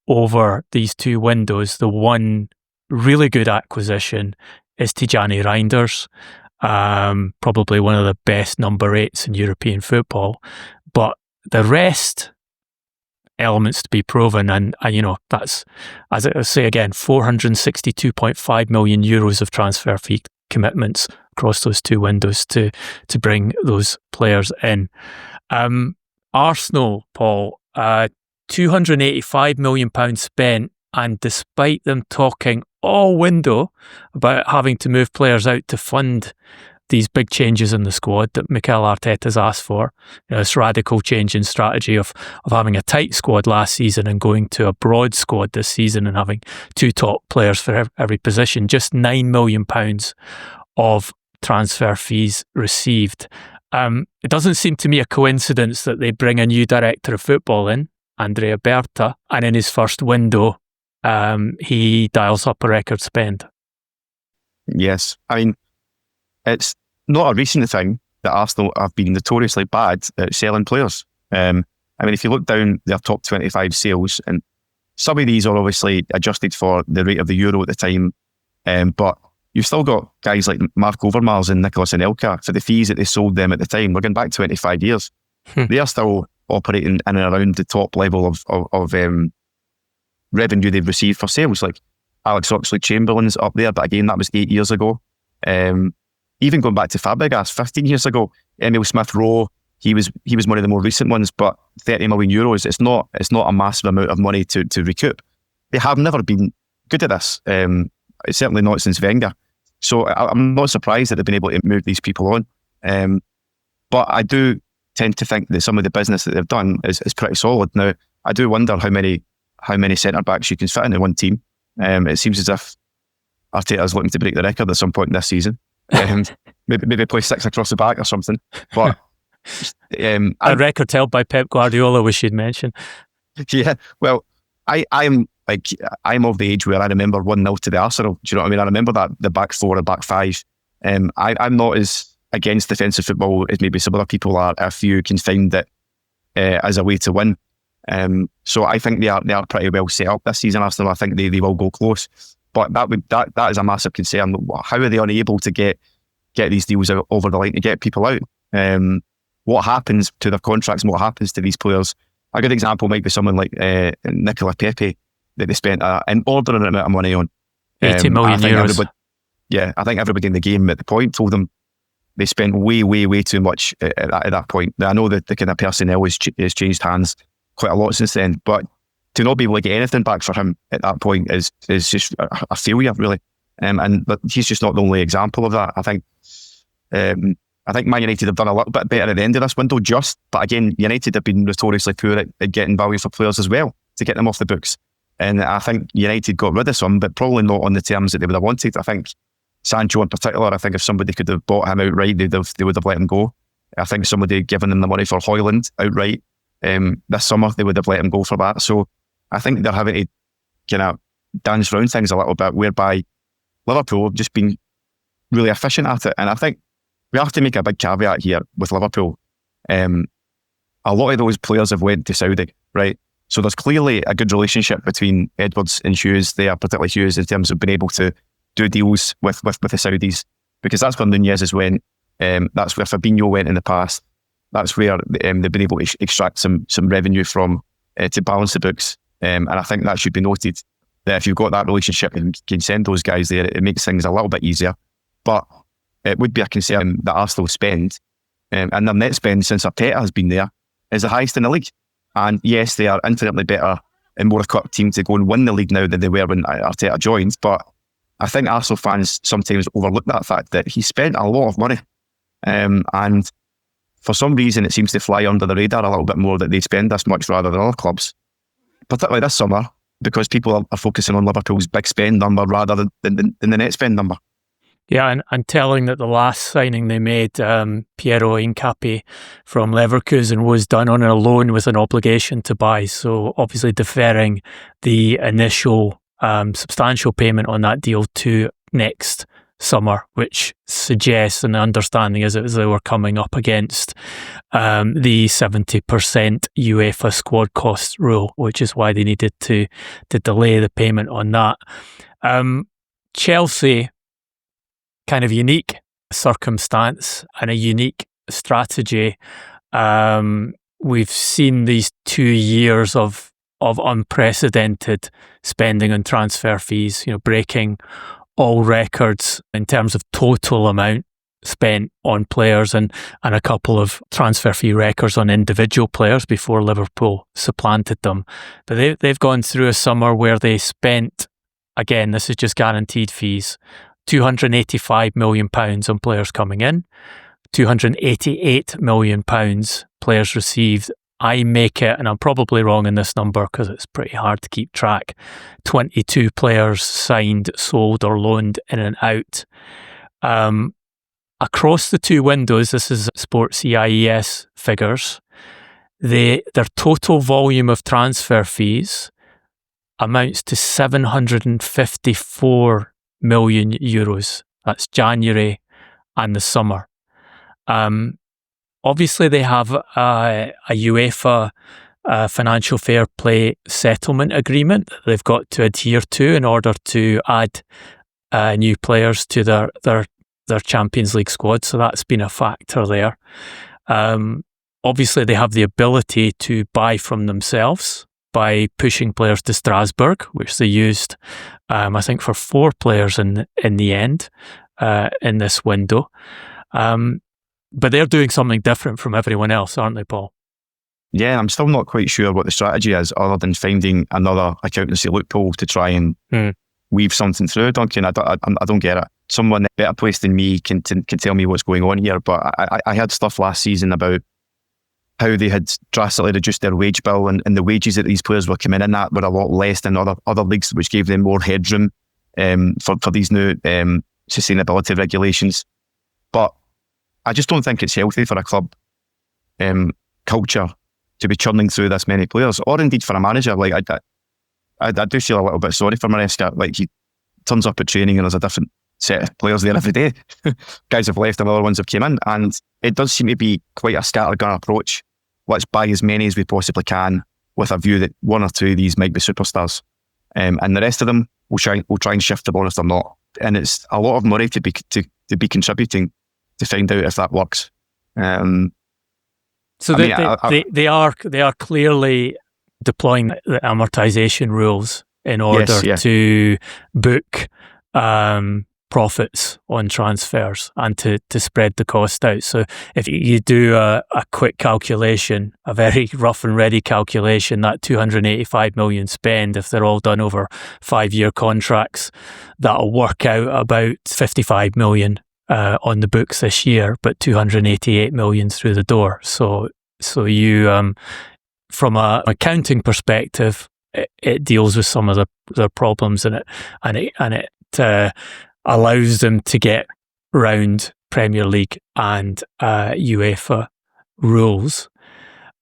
over these two windows, the one really good acquisition is Tijani Reinders, probably one of the best number 8s in European football. But the rest, elements to be proven, and that's, as I say again, 462.5 million euros of transfer fee commitments across those two windows to bring those players in. Arsenal, Paul, £285 million spent, and despite them talking all window about having to move players out to fund these big changes in the squad that Mikel Arteta's asked for, this radical change in strategy of having a tight squad last season and going to a broad squad this season and having two top players for every position, just £9 million of transfer fees received. It doesn't seem to me a coincidence that they bring a new director of football in, Andrea Berta, and in his first window, he dials up a record spend. Yes. I mean, it's not a recent thing that Arsenal have been notoriously bad at selling players. If you look down their top 25 sales, and some of these are obviously adjusted for the rate of the euro at the time, but you've still got guys like Marc Overmars and Nicolas Anelka for the fees that they sold them at the time. We're going back 25 years. They are still operating in and around the top level of revenue they've received for sales. Like Alex Oxlade-Chamberlain's up there, but again, that was 8 years ago. Even going back to Fabregas, 15 years ago, Emil Smith-Rowe, he was one of the more recent ones, but 30 million euros, it's not a massive amount of money to recoup. They have never been good at this. It's certainly not since Wenger. So I'm not surprised that they've been able to move these people on. But I do tend to think that some of the business that they've done is pretty solid. Now, I do wonder how many centre-backs you can fit into one team. It seems as if Arteta's looking to break the record at some point this season. maybe play 6 across the back or something. But a record held by Pep Guardiola, we should mention. Yeah, well, I'm of the age where I remember 1-0 to the Arsenal. Do you know what I mean? I remember that, the back four and back five. I'm not as against defensive football as maybe some other people are, if you can find it as a way to win. So I think they are pretty well set up this season, Arsenal. I think they will go close. But that is a massive concern. How are they unable to get these deals out over the line, to get people out? What happens to their contracts and what happens to these players? A good example might be someone like Nicola Pepe, that they spent an inordinate amount of money on. 80 million euros. I think everybody in the game at the point told them they spent way too much at that point. I know that the kind of personnel has changed hands quite a lot since then, but to not be able to get anything back for him at that point is just a failure, really. But he's just not the only example of that. I think Man United have done a little bit better at the end of this window, but again, United have been notoriously poor at getting value for players as well, to get them off the books. And I think United got rid of some, but probably not on the terms that they would have wanted. I think Sancho in particular, I think if somebody could have bought him outright, they would have let him go. I think somebody had given them the money for Højlund outright this summer, they would have let him go for that. So I think they're having to kind of dance around things a little bit, whereby Liverpool have just been really efficient at it. And I think we have to make a big caveat here with Liverpool. A lot of those players have went to Saudi, right? So there's clearly a good relationship between Edwards and Hughes there, particularly Hughes, in terms of being able to do deals with the Saudis, because that's where Nunez went. That's where Fabinho went in the past. That's where they've been able to extract some revenue from to balance the books. And I think that should be noted, that if you've got that relationship and can send those guys there, it makes things a little bit easier. But it would be a concern that Arsenal spend, and their net spend since Arteta has been there is the highest in the league. And yes, they are infinitely better and more equipped team to go and win the league now than they were when Arteta joined. But I think Arsenal fans sometimes overlook that fact that he spent a lot of money. And for some reason, it seems to fly under the radar a little bit more that they spend this much rather than other clubs, particularly this summer, because people are focusing on Liverpool's big spend number rather than the net spend number. Yeah, and telling that the last signing they made, Piero Hincapié from Leverkusen, was done on a loan with an obligation to buy. So obviously deferring the initial substantial payment on that deal to next summer, which suggests, and the understanding is that they were coming up against the 70% UEFA squad cost rule, which is why they needed to delay the payment on that. Chelsea, kind of unique circumstance and a unique strategy. We've seen these 2 years of unprecedented spending on transfer fees, breaking all records in terms of total amount spent on players, and a couple of transfer fee records on individual players before Liverpool supplanted them. But they've gone through a summer where they spent, again, this is just guaranteed fees, £285 million on players coming in, £288 million players received. I make it, and I'm probably wrong in this number because it's pretty hard to keep track, 22 players signed, sold or loaned in and out. Across the 2 windows, this is Sports EIES figures, their total volume of transfer fees amounts to €754 million. That's January and the summer. Obviously, they have a UEFA financial fair play settlement agreement that they've got to adhere to in order to add new players to their Champions League squad. So that's been a factor there. Obviously, they have the ability to buy from themselves by pushing players to Strasbourg, which they used, I think, for 4 players in the end in this window. But they're doing something different from everyone else, aren't they, Paul? Yeah, I'm still not quite sure what the strategy is, other than finding another accountancy loophole to try and weave something through. Duncan, I don't get it. Someone better placed than me can tell me what's going on here. But I had stuff last season about how they had drastically reduced their wage bill, and the wages that these players were coming in at were a lot less than other leagues, which gave them more headroom for these new sustainability regulations. But I just don't think it's healthy for a club culture to be churning through this many players, or indeed for a manager. Like I do feel a little bit sorry for Maresca. Like, he turns up at training and there's a different set of players there every day. Guys have left and other ones have came in, and it does seem to be quite a scattergun approach. Let's buy as many as we possibly can, with a view that one or two of these might be superstars, and the rest of them we'll try and shift the ball if they're not. And it's a lot of money to be contributing to find out if that works. So they are clearly deploying the amortization rules in order to book profits on transfers and to spread the cost out. So if you do a quick calculation, a very rough and ready calculation, that 285 million spend, if they're all done over 5-year contracts, that'll work out about 55 million on the books this year, but 288 million through the door. So you, from an accounting perspective, it deals with some of the problems in it, and it allows them to get round Premier League and UEFA rules.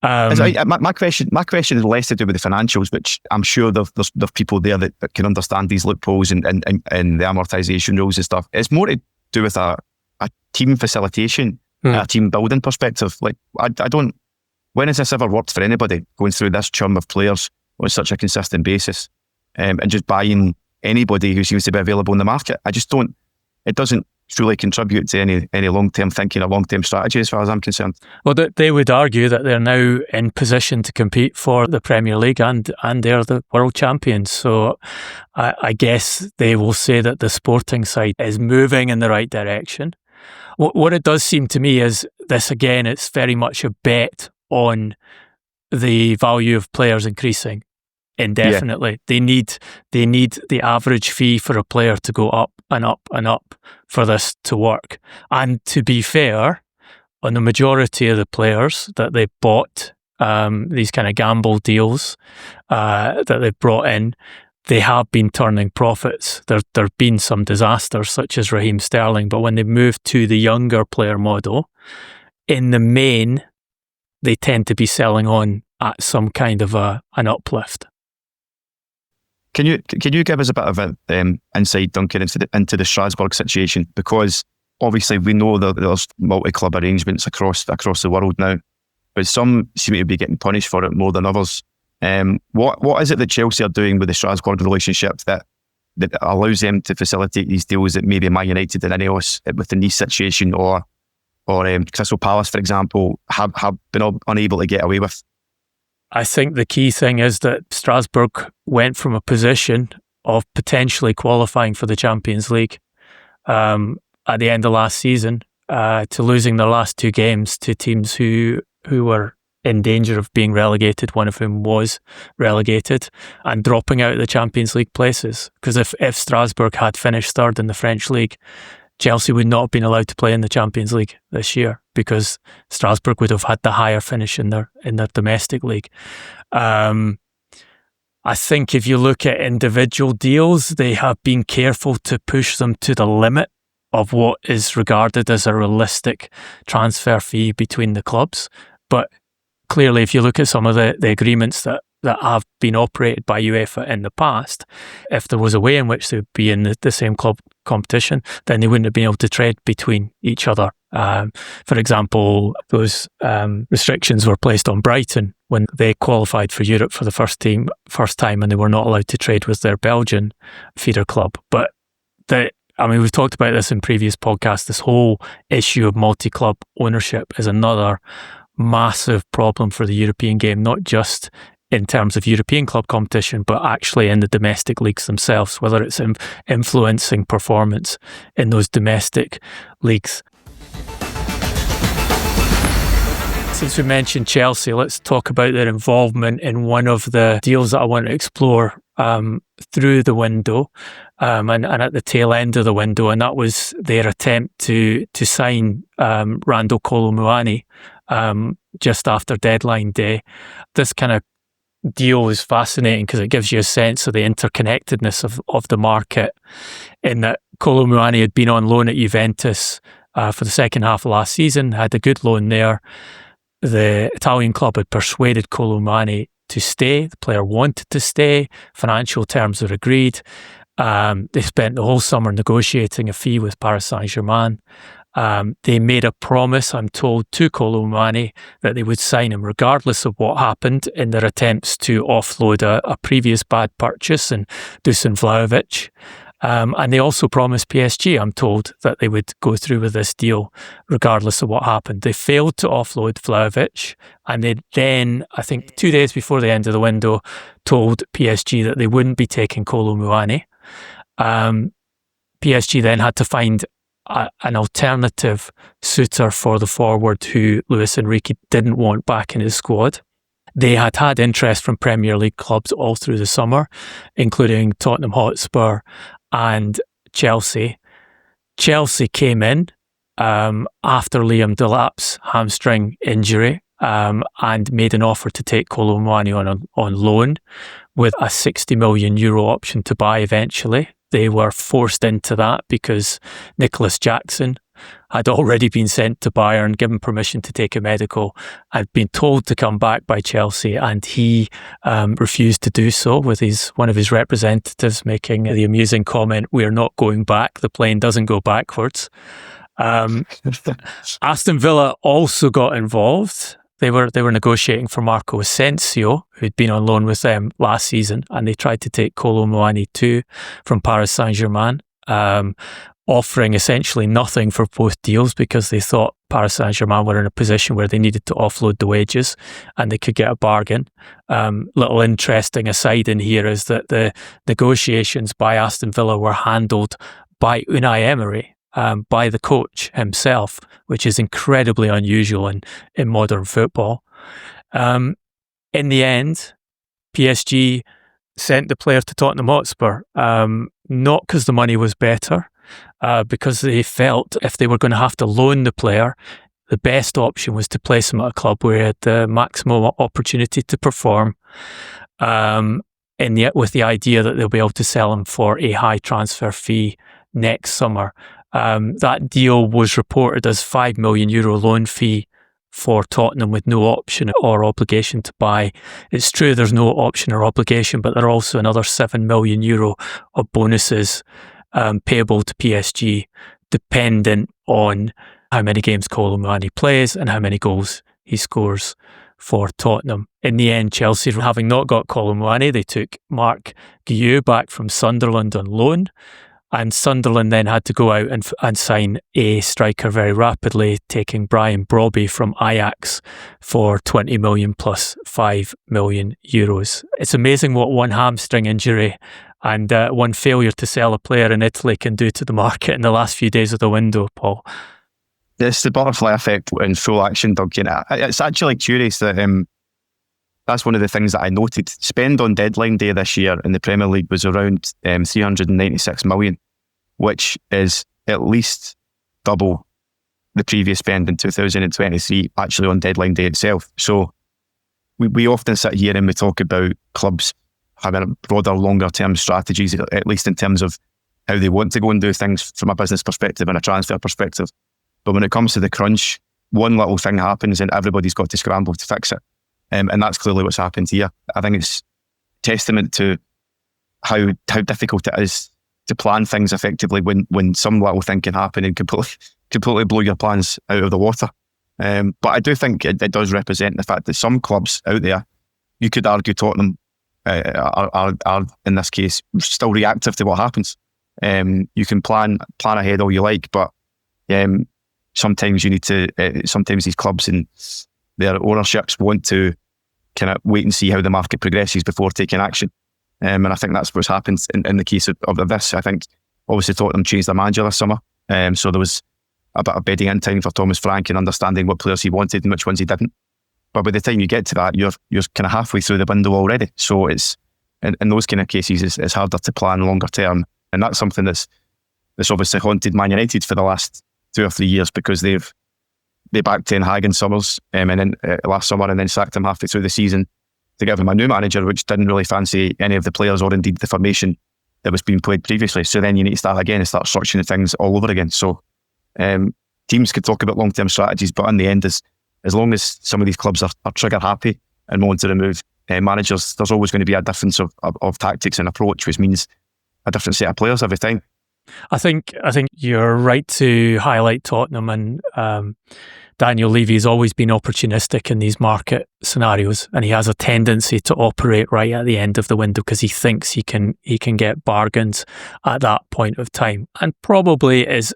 My question is less to do with the financials, which I'm sure there's people there that can understand these loopholes and the amortization rules and stuff. It's more to do with a team facilitation, a team building perspective. Like, I don't. When has this ever worked for anybody, going through this churn of players on such a consistent basis, and just buying anybody who seems to be available in the market? I just don't. It doesn't truly contribute to any long-term thinking or long-term strategy, as far as I'm concerned. Well, they would argue that they're now in position to compete for the Premier League, and they're the world champions. So I guess they will say that the sporting side is moving in the right direction. What it does seem to me is this, again, it's very much a bet on the value of players increasing indefinitely. Yeah. They need the average fee for a player to go up and up and up for this to work. And to be fair, on the majority of the players that they bought, these kind of gamble deals that they've brought in, they have been turning profits. There have been some disasters, such as Raheem Sterling, but when they moved to the younger player model, in the main, they tend to be selling on at some kind of an uplift. Can you give us a bit of an insight, Duncan, into the Strasbourg situation? Because obviously we know that there's multi-club arrangements across the world now, but some seem to be getting punished for it more than others. What is it that Chelsea are doing with the Strasbourg relationship that allows them to facilitate these deals that maybe Man United and Ineos within this situation, or Crystal Palace, for example, have been unable to get away with? I think the key thing is that Strasbourg went from a position of potentially qualifying for the Champions League at the end of last season to losing their last 2 games to teams who were in danger of being relegated, one of whom was relegated, and dropping out of the Champions League places. Because if Strasbourg had finished third in the French league, Chelsea would not have been allowed to play in the Champions League this year, because Strasbourg would have had the higher finish in their domestic league. I think if you look at individual deals, they have been careful to push them to the limit of what is regarded as a realistic transfer fee between the clubs. But clearly, if you look at some of the agreements that have been operated by UEFA in the past, if there was a way in which they would be in the same club competition, then they wouldn't have been able to trade between each other. For example, those restrictions were placed on Brighton when they qualified for Europe for the first time, and they were not allowed to trade with their Belgian feeder club. But we've talked about this in previous podcasts. This whole issue of multi-club ownership is another massive problem for the European game, not just in terms of European club competition, but actually in the domestic leagues themselves, whether it's influencing performance in those domestic leagues. Since we mentioned Chelsea, let's talk about their involvement in one of the deals that I want to explore through the window and at the tail end of the window, and that was their attempt to sign Randall Kolo Muani just after deadline day. This kind of deal is fascinating because it gives you a sense of the interconnectedness of the market, in that Kolo Muani had been on loan at Juventus for the second half of last season, had a good loan there. The Italian club had persuaded Kolo Muani to stay. The player wanted to stay. Financial terms were agreed. They spent the whole summer negotiating a fee with Paris Saint-Germain. They made a promise, I'm told, to Kolo Muani that they would sign him regardless of what happened in their attempts to offload a previous bad purchase in Dusan Vlahovic. And they also promised PSG, I'm told, that they would go through with this deal regardless of what happened. They failed to offload Vlahovic, and they then, I think 2 days before the end of the window, told PSG that they wouldn't be taking Kolo Muani. PSG then had to find an alternative suitor for the forward who Luis Enrique didn't want back in his squad. They had interest from Premier League clubs all through the summer, including Tottenham Hotspur and Chelsea. Chelsea came in after Liam Delap's hamstring injury and made an offer to take Kolo Muani on loan with a €60 million option to buy eventually. They were forced into that because Nicholas Jackson had already been sent to Bayern, given permission to take a medical, had been told to come back by Chelsea, and he refused to do so, with one of his representatives making the amusing comment, "We're not going back, the plane doesn't go backwards." Aston Villa also got involved. They were negotiating for Marco Asensio, who'd been on loan with them last season, and they tried to take Kolo Muani too from Paris Saint-Germain, offering essentially nothing for both deals because they thought Paris Saint-Germain were in a position where they needed to offload the wages and they could get a bargain. Little interesting aside in here is that the negotiations by Aston Villa were handled by Unai Emery, by the coach himself, which is incredibly unusual in modern football. In the end, PSG sent the player to Tottenham Hotspur, not because the money was better, because they felt if they were going to have to loan the player, the best option was to place him at a club where he had the maximum opportunity to perform, with the idea that they'll be able to sell him for a high transfer fee next summer. That deal was reported as €5 million loan fee for Tottenham with no option or obligation to buy. It's true there's no option or obligation, but there are also another €7 million of bonuses payable to PSG, dependent on how many games Kolo Muani plays and how many goals he scores for Tottenham. In the end, Chelsea, having not got Kolo Muani, they took Marc Guehi back from Sunderland on loan. And Sunderland then had to go out and sign a striker very rapidly, taking Brian Brobby from Ajax for 20 million plus €5 million. It's amazing what one hamstring injury and one failure to sell a player in Italy can do to the market in the last few days of the window, Paul. It's the butterfly effect in full action, Duncan. It's actually curious that that's one of the things that I noted. Spend on deadline day this year in the Premier League was around 396 million, which is at least double the previous spend in 2023, actually on deadline day itself. So we often sit here and we talk about clubs having broader, longer term strategies, at least in terms of how they want to go and do things from a business perspective and a transfer perspective. But when it comes to the crunch, one little thing happens and everybody's got to scramble to fix it. And that's clearly what's happened here. I think it's testament to how difficult it is to plan things effectively when some little thing can happen and completely blow your plans out of the water. But I do think it does represent the fact that some clubs out there, you could argue Tottenham are in this case still reactive to what happens. You can plan ahead all you like, but sometimes you need to. Sometimes these clubs and their ownerships want to kind of wait and see how the market progresses before taking action. And I think that's what's happened in the case of this. I think obviously Tottenham changed their manager this summer. So there was a bit of bedding in time for Thomas Frank and understanding what players he wanted and which ones he didn't. But by the time you get to that, you're kind of halfway through the window already. So it's in those kind of cases, it's harder to plan longer term. And that's something that's obviously haunted Man United for the last 2 or 3 years because they backed Ten Hag in summers and then last summer and then sacked him halfway through the season to give him a new manager, which didn't really fancy any of the players or indeed the formation that was being played previously. So then you need to start again and start structuring things all over again. So teams could talk about long-term strategies, but in the end, as long as some of these clubs are trigger happy and want to remove managers, there's always going to be a difference of tactics and approach, which means a different set of players every time. I think you're right to highlight Tottenham, and Daniel Levy has always been opportunistic in these market scenarios, and he has a tendency to operate right at the end of the window because he thinks he can get bargains at that point of time, and probably is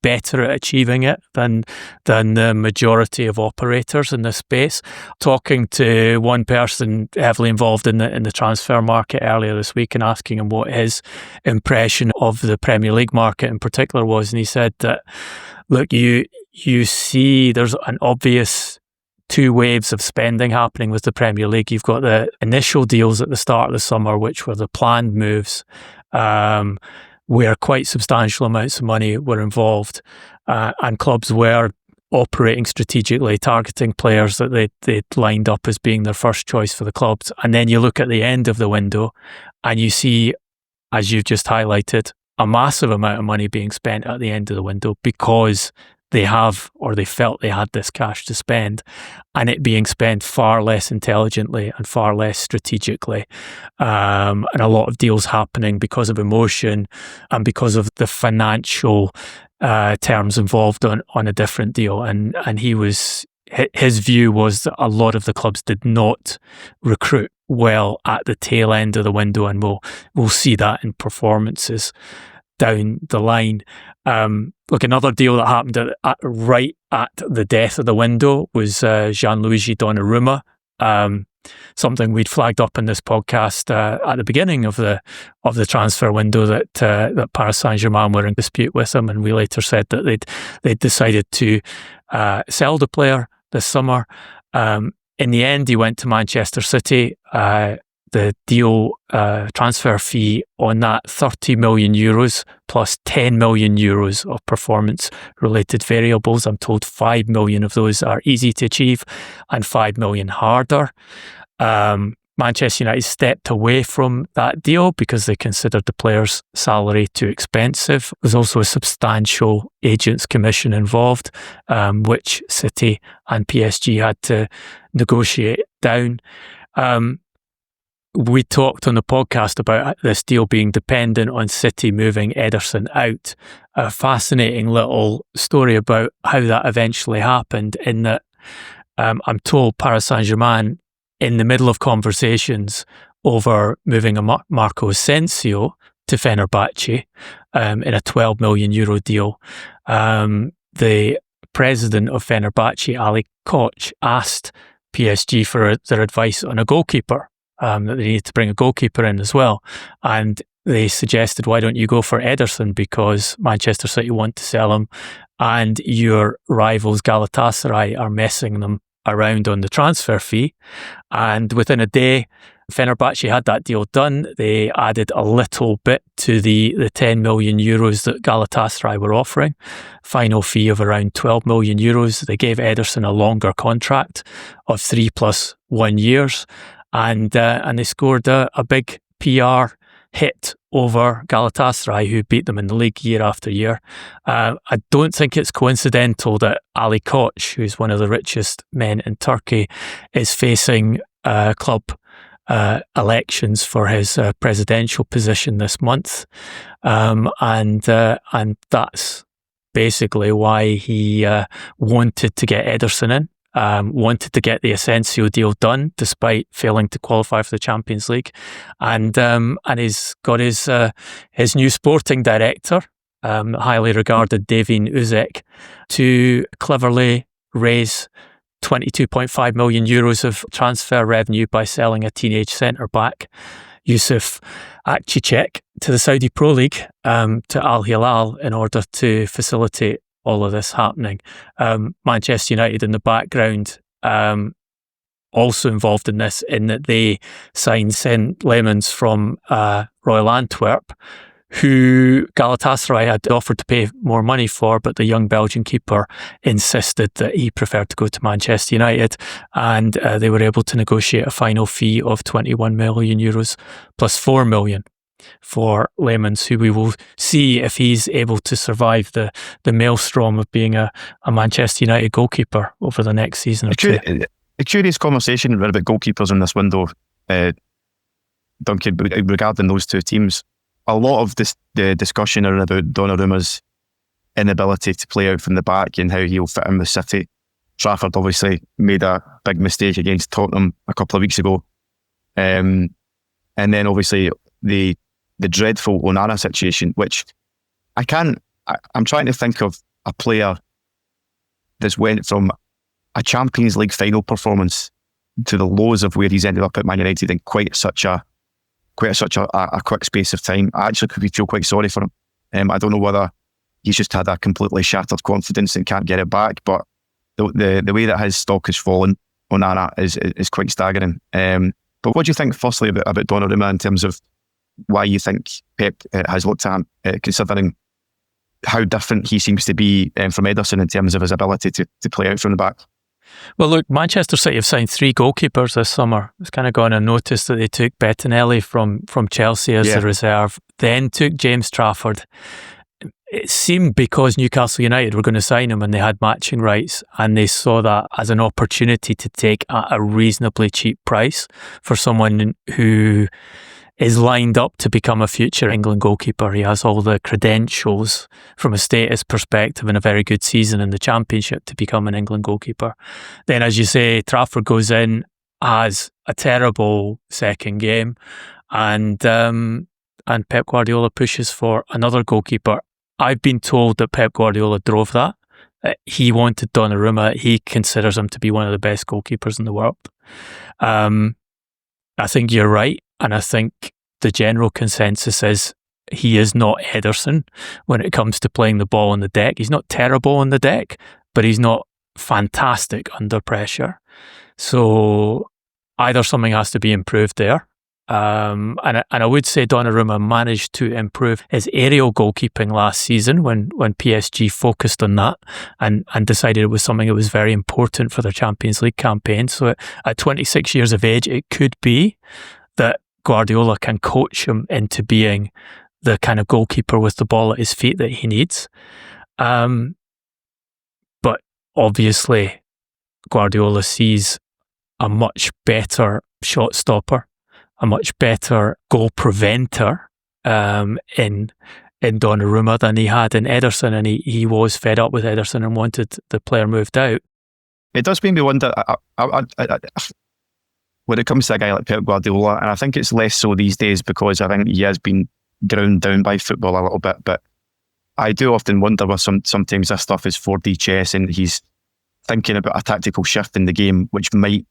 better at achieving it than the majority of operators in this space. Talking to one person heavily involved in the transfer market earlier this week and asking him what his impression of the Premier League market in particular was, and he said that, look, you see there's an obvious two waves of spending happening with the Premier League. You've got the initial deals at the start of the summer, which were the planned moves, where quite substantial amounts of money were involved, and clubs were operating strategically, targeting players that they'd lined up as being their first choice for the clubs. And then you look at the end of the window and you see, as you've just highlighted, a massive amount of money being spent at the end of the window because they have, or they felt they had, this cash to spend, and it being spent far less intelligently and far less strategically, and a lot of deals happening because of emotion and because of the financial terms involved on a different deal. And his view was that a lot of the clubs did not recruit well at the tail end of the window, and we'll see that in performances down the line. Look, another deal that happened right at the death of the window was Gianluigi Donnarumma. Something we'd flagged up in this podcast at the beginning of the transfer window that Paris Saint-Germain were in dispute with him, and we later said that they'd decided to sell the player this summer. In the end, he went to Manchester City. The deal transfer fee on that €30 million plus €10 million of performance-related variables. I'm told 5 million of those are easy to achieve and 5 million harder. Manchester United stepped away from that deal because they considered the player's salary too expensive. There's also a substantial agent's commission involved, which City and PSG had to negotiate down. We talked on the podcast about this deal being dependent on City moving Ederson out. A fascinating little story about how that eventually happened, in that I'm told Paris Saint-Germain, in the middle of conversations over moving a Marco Asensio to Fenerbahce in a €12 million deal, the president of Fenerbahce, Ali Koç, asked PSG for their advice on a goalkeeper. That they needed to bring a goalkeeper in as well. And they suggested, why don't you go for Ederson, because Manchester City want to sell him and your rivals Galatasaray are messing them around on the transfer fee. And within a day, Fenerbahce had that deal done. They added a little bit to the €10 million that Galatasaray were offering. Final fee of around €12 million. They gave Ederson a longer contract of 3 + 1 years. And they scored a big PR hit over Galatasaray, who beat them in the league year after year. I don't think it's coincidental that Ali Koç, who's one of the richest men in Turkey, is facing club elections for his presidential position this month, and that's basically why he wanted to get Ederson in. Wanted to get the Asensio deal done despite failing to qualify for the Champions League, and he's got his new sporting director, highly regarded Devin Uzek, to cleverly raise €22.5 million of transfer revenue by selling a teenage centre back, Yusuf Akçiçek, to the Saudi Pro League, to Al Hilal, in order to facilitate all of this happening. Manchester United in the background also involved in this, in that they signed St. Lemons from Royal Antwerp, who Galatasaray had offered to pay more money for, but the young Belgian keeper insisted that he preferred to go to Manchester United, and they were able to negotiate a final fee of €21 million plus €4 million. for Lemons, who we will see if he's able to survive the maelstrom of being a Manchester United goalkeeper over the next season or two. A curious conversation about goalkeepers in this window, Duncan, regarding those two teams. A lot of the discussion around about Donnarumma's inability to play out from the back and how he'll fit in with City. Trafford obviously made a big mistake against Tottenham a couple of weeks ago. And then obviously the dreadful Onana situation, which I'm trying to think of a player that's went from a Champions League final performance to the lows of where he's ended up at Man United in quite such a quick space of time. I actually could feel quite sorry for him. I don't know whether he's just had a completely shattered confidence and can't get it back, but the way that his stock has fallen, Onana, is quite staggering. But what do you think, firstly, about Donnarumma in terms of why you think Pep has looked at him, considering how different he seems to be from Ederson in terms of his ability to play out from the back? Well, look, Manchester City have signed 3 goalkeepers this summer. It's kind of gone unnoticed that they took Bettinelli from Chelsea as a reserve, then took James Trafford. It seemed because Newcastle United were going to sign him and they had matching rights, and they saw that as an opportunity to take at a reasonably cheap price for someone who is lined up to become a future England goalkeeper. He has all the credentials from a status perspective and a very good season in the Championship to become an England goalkeeper. Then, as you say, Trafford goes in, has a terrible second game, and Pep Guardiola pushes for another goalkeeper. I've been told that Pep Guardiola drove that. He wanted Donnarumma. He considers him to be one of the best goalkeepers in the world. I think you're right. And I think the general consensus is he is not Ederson when it comes to playing the ball on the deck. He's not terrible on the deck, but he's not fantastic under pressure. So either something has to be improved there. And I would say Donnarumma managed to improve his aerial goalkeeping last season when PSG focused on that and decided it was something that was very important for their Champions League campaign. So at 26 years of age, it could be that Guardiola can coach him into being the kind of goalkeeper with the ball at his feet that he needs. But obviously, Guardiola sees a much better shot stopper, a much better goal preventer in Donnarumma than he had in Ederson, and he was fed up with Ederson and wanted the player moved out. It does make me wonder, when it comes to a guy like Pep Guardiola, and I think it's less so these days because I think he has been ground down by football a little bit, but I do often wonder whether sometimes this stuff is 4D chess and he's thinking about a tactical shift in the game which might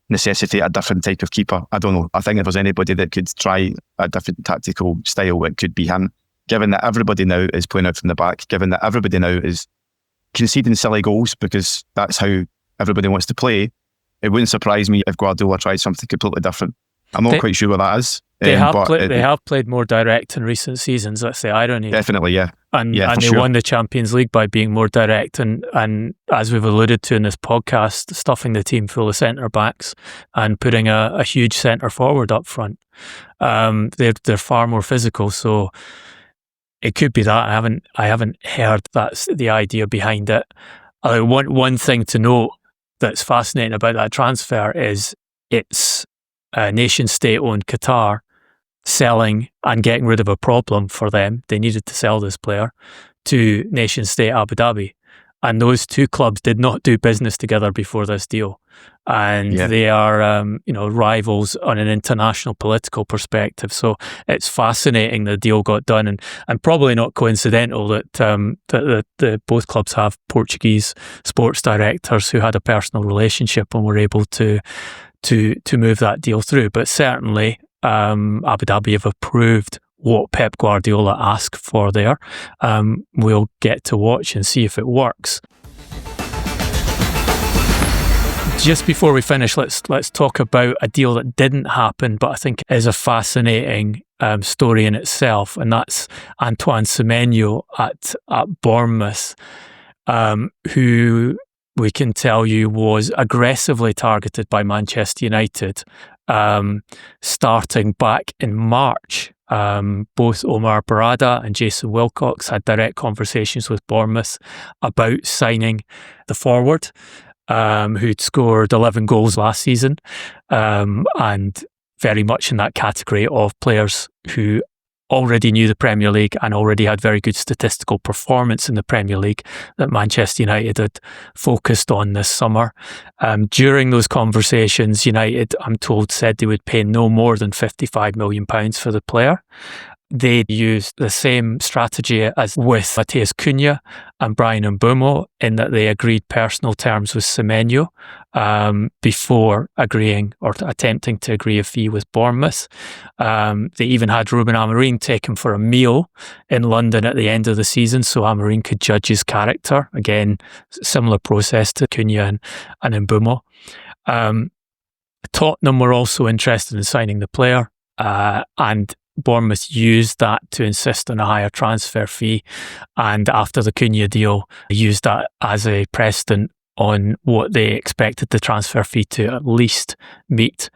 necessitate a different type of keeper. I don't know. I think if there's anybody that could try a different tactical style, it could be him. Given that everybody now is playing out from the back, given that everybody now is conceding silly goals because that's how everybody wants to play, it wouldn't surprise me if Guardiola tried something completely different. I'm not quite sure what that is. They have played more direct in recent seasons. That's the irony. Definitely, yeah. And they won the Champions League by being more direct. And as we've alluded to in this podcast, stuffing the team full of centre-backs and putting a huge centre-forward up front. They're far more physical. So it could be that. I haven't heard that's the idea behind it. One thing to note that's fascinating about that transfer is it's a nation-state-owned Qatar selling and getting rid of a problem for them. They needed to sell this player to nation-state Abu Dhabi. And those two clubs did not do business together before this deal. And they are rivals on an international political perspective. So it's fascinating the deal got done, and probably not coincidental that both clubs have Portuguese sports directors who had a personal relationship and were able to move that deal through. But certainly Abu Dhabi have approved what Pep Guardiola asked for there. We'll get to watch and see if it works. Just before we finish, let's talk about a deal that didn't happen, but I think is a fascinating story in itself, and that's Antoine Semenyo at Bournemouth, who we can tell you was aggressively targeted by Manchester United starting back in March Both Omar Barada and Jason Wilcox had direct conversations with Bournemouth about signing the forward, who'd scored 11 goals last season, and very much in that category of players who already knew the Premier League and already had very good statistical performance in the Premier League that Manchester United had focused on this summer. During those conversations, United, I'm told, said they would pay no more than £55 million for the player. They used the same strategy as with Matheus Cunha and Brian Mbeumo, in that they agreed personal terms with Semenyo before agreeing or attempting to agree a fee with Bournemouth. They even had Ruben Amorim take him for a meal in London at the end of the season so Amorim could judge his character. Again, similar process to Cunha and Mbeumo. Tottenham were also interested in signing the player, and Bournemouth used that to insist on a higher transfer fee, and after the Cunha deal, used that as a precedent on what they expected the transfer fee to at least meet.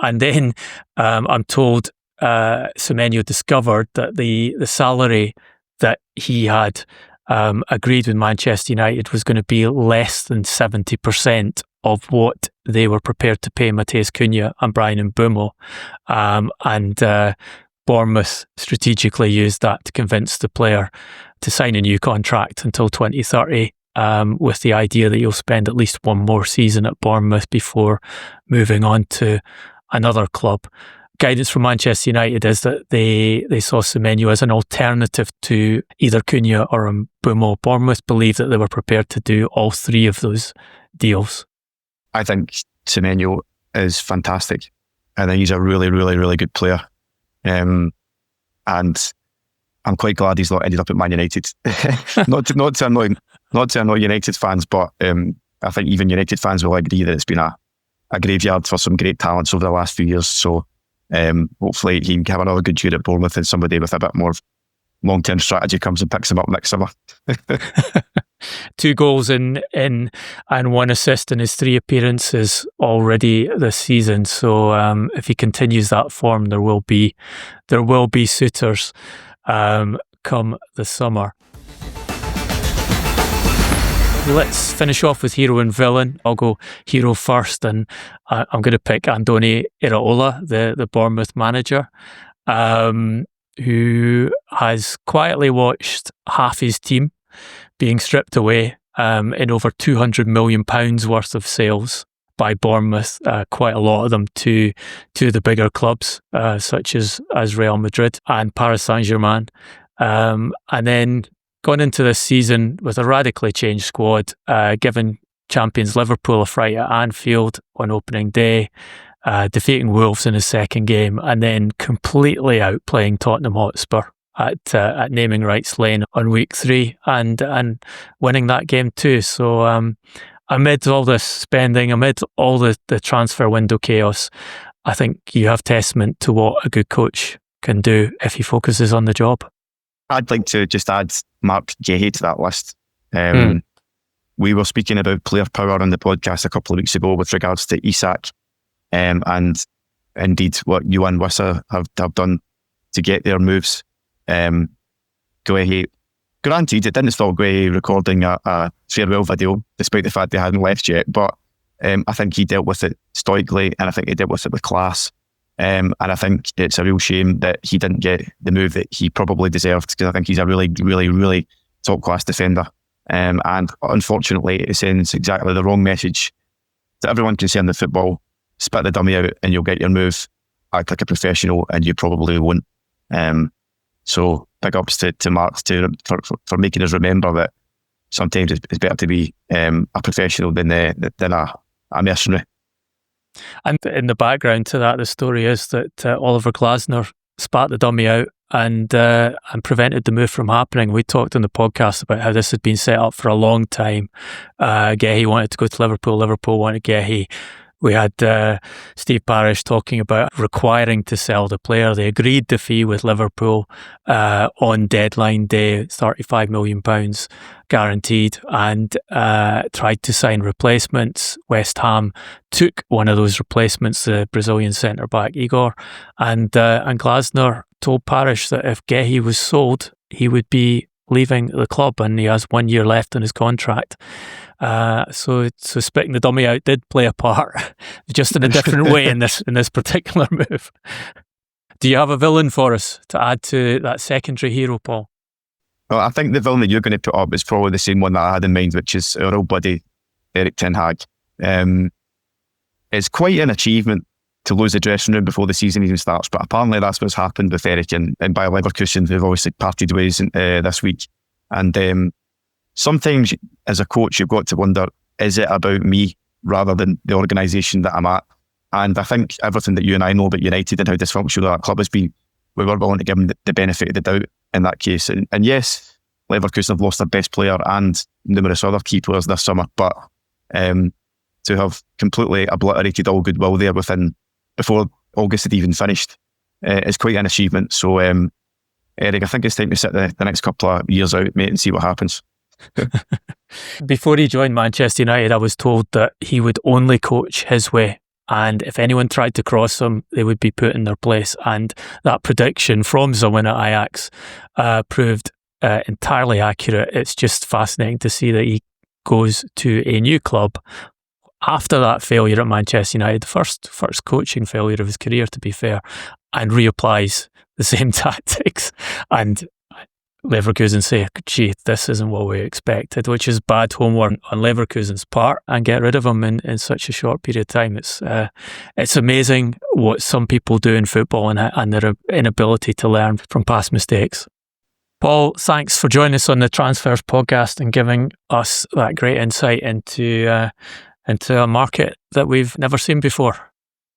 And then I'm told Semenyo discovered that the salary that he had agreed with Manchester United was going to be less than 70% of what they were prepared to pay Matheus Cunha and Brian Mbeumo, and Bournemouth strategically used that to convince the player to sign a new contract until 2030, with the idea that he'll spend at least one more season at Bournemouth before moving on to another club. Guidance from Manchester United is that they saw Semenyo as an alternative to either Cunha or Mbeumo. Bournemouth believed that they were prepared to do all three of those deals. I think Semenyo is fantastic. I think he's a really, really, really good player. And I'm quite glad he's not ended up at Man United. not to annoy United fans, but I think even United fans will agree that it's been a graveyard for some great talents over the last few years. So hopefully he can have another good year at Bournemouth, and somebody with a bit more long-term strategy comes and picks him up next summer. 2 goals in and 1 assist in his 3 appearances already this season. So if he continues that form, there will be suitors come the summer. Let's finish off with hero and villain. I'll go hero first, and I'm going to pick Andoni Iraola, the Bournemouth manager, who has quietly watched half his team being stripped away in over £200 million worth of sales by Bournemouth, quite a lot of them to the bigger clubs such as Real Madrid and Paris Saint-Germain, and then gone into this season with a radically changed squad, given champions Liverpool a fright at Anfield on opening day, defeating Wolves in his second game, and then completely outplaying Tottenham Hotspur at naming rights lane on week 3 and winning that game too. So amid all this spending, amid all the transfer window chaos, I think you have testament to what a good coach can do if he focuses on the job. I'd like to just add Marc Guehi to that list. We were speaking about player power on the podcast a couple of weeks ago with regards to Isak, and indeed what you and Wissa have done to get their moves. Guehi, granted, it didn't stop Guehi recording a farewell video, despite the fact they hadn't left yet, but I think he dealt with it stoically, and I think he dealt with it with class. And I think it's a real shame that he didn't get the move that he probably deserved, because I think he's a really, really, really top-class defender. And unfortunately, it sends exactly the wrong message to everyone concerned with football. Spit the dummy out and you'll get your move. Act like a professional and you probably won't. So big ups to Marc for making us remember that sometimes it's better to be a professional than a mercenary. And in the background to that, the story is that Oliver Glasner spat the dummy out and prevented the move from happening. We talked on the podcast about how this had been set up for a long time. Guehi wanted to go to Liverpool. Liverpool wanted Guehi. We had Steve Parish talking about requiring to sell the player. They agreed the fee with Liverpool on deadline day, £35 million guaranteed, and tried to sign replacements. West Ham took one of those replacements, the Brazilian centre-back Igor, and Glasner told Parish that if Guehi was sold, he would be leaving the club, and he has 1 year left on his contract. So spitting the dummy out did play a part, just in a different way in this particular move. Do you have a villain for us to add to that secondary hero, Paul? Well, I think the villain that you're going to put up is probably the same one that I had in mind, which is our old buddy Erik ten Hag. It's quite an achievement to lose the dressing room before the season even starts, but apparently that's what's happened with Erik and Bayer Leverkusen, who've obviously parted ways this week. And sometimes as a coach, you've got to wonder, is it about me rather than the organisation that I'm at? And I think everything that you and I know about United and how dysfunctional that club has been, we were willing to give them the benefit of the doubt in that case. And yes, Leverkusen have lost their best player and numerous other key players this summer, but to have completely obliterated all goodwill there before August had even finished is quite an achievement. So Erik, I think it's time to sit the next couple of years out, mate, and see what happens. Before he joined Manchester United, I was told that he would only coach his way, and if anyone tried to cross him, they would be put in their place. And that prediction from someone at Ajax proved entirely accurate. It's just fascinating to see that he goes to a new club after that failure at Manchester United, the first coaching failure of his career, to be fair, and reapplies the same tactics. And Leverkusen say, gee, this isn't what we expected, which is bad homework on Leverkusen's part, and get rid of him in such a short period of time. It's amazing what some people do in football and their inability to learn from past mistakes. Paul, thanks for joining us on the Transfers podcast and giving us that great insight into a market that we've never seen before.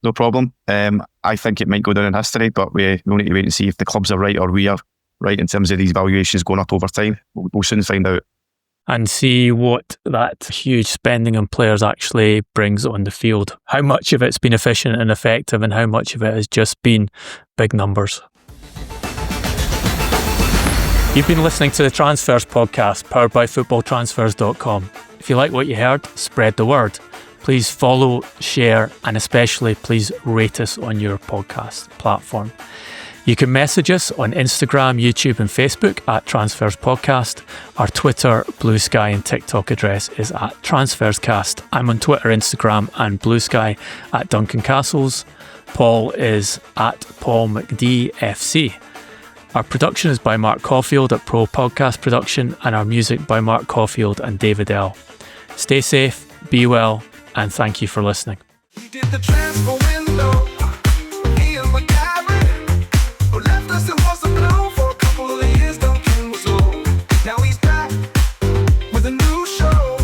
No problem. I think it might go down in history, but we'll need to wait and see if the clubs are right or we are right in terms of these valuations going up over time. We'll soon find out. And see what that huge spending on players actually brings on the field. How much of it's been efficient and effective, and how much of it has just been big numbers. You've been listening to the Transfers podcast, powered by FootballTransfers.com. If you like what you heard, spread the word. Please follow, share, and especially please rate us on your podcast platform. You can message us on Instagram, YouTube and Facebook at Transfers Podcast. Our Twitter, Blue Sky and TikTok address is at TransfersCast. I'm on Twitter, Instagram and Blue Sky at Duncan Castles. Paul is at Paul McDFC. Our production is by Marc Caulfield at Pro Podcast Production, and our music by Marc Caulfield and David L. Stay safe, be well, and thank you for listening. He did the transfer window. He and McGarry, who left us and wasn't known for a couple of years. Duncan was low. Now he's back with a new show.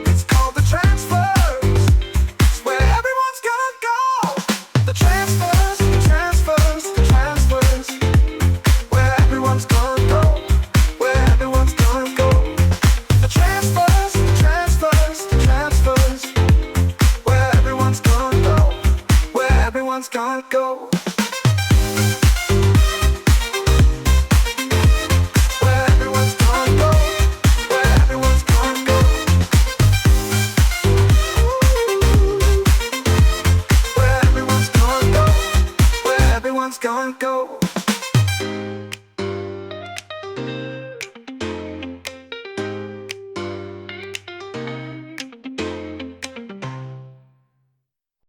It's called The Transfers. It's where everyone's gonna go. The transfers, the transfers, the transfers. Where everyone's gonna go. Where everyone's gonna go. The transfers, the transfers, the transfers. Where everyone's gonna go. Where everyone's gonna go. Where everyone's gonna go. Where everyone's gonna go. Where everyone's gonna go. Where everyone's gonna go.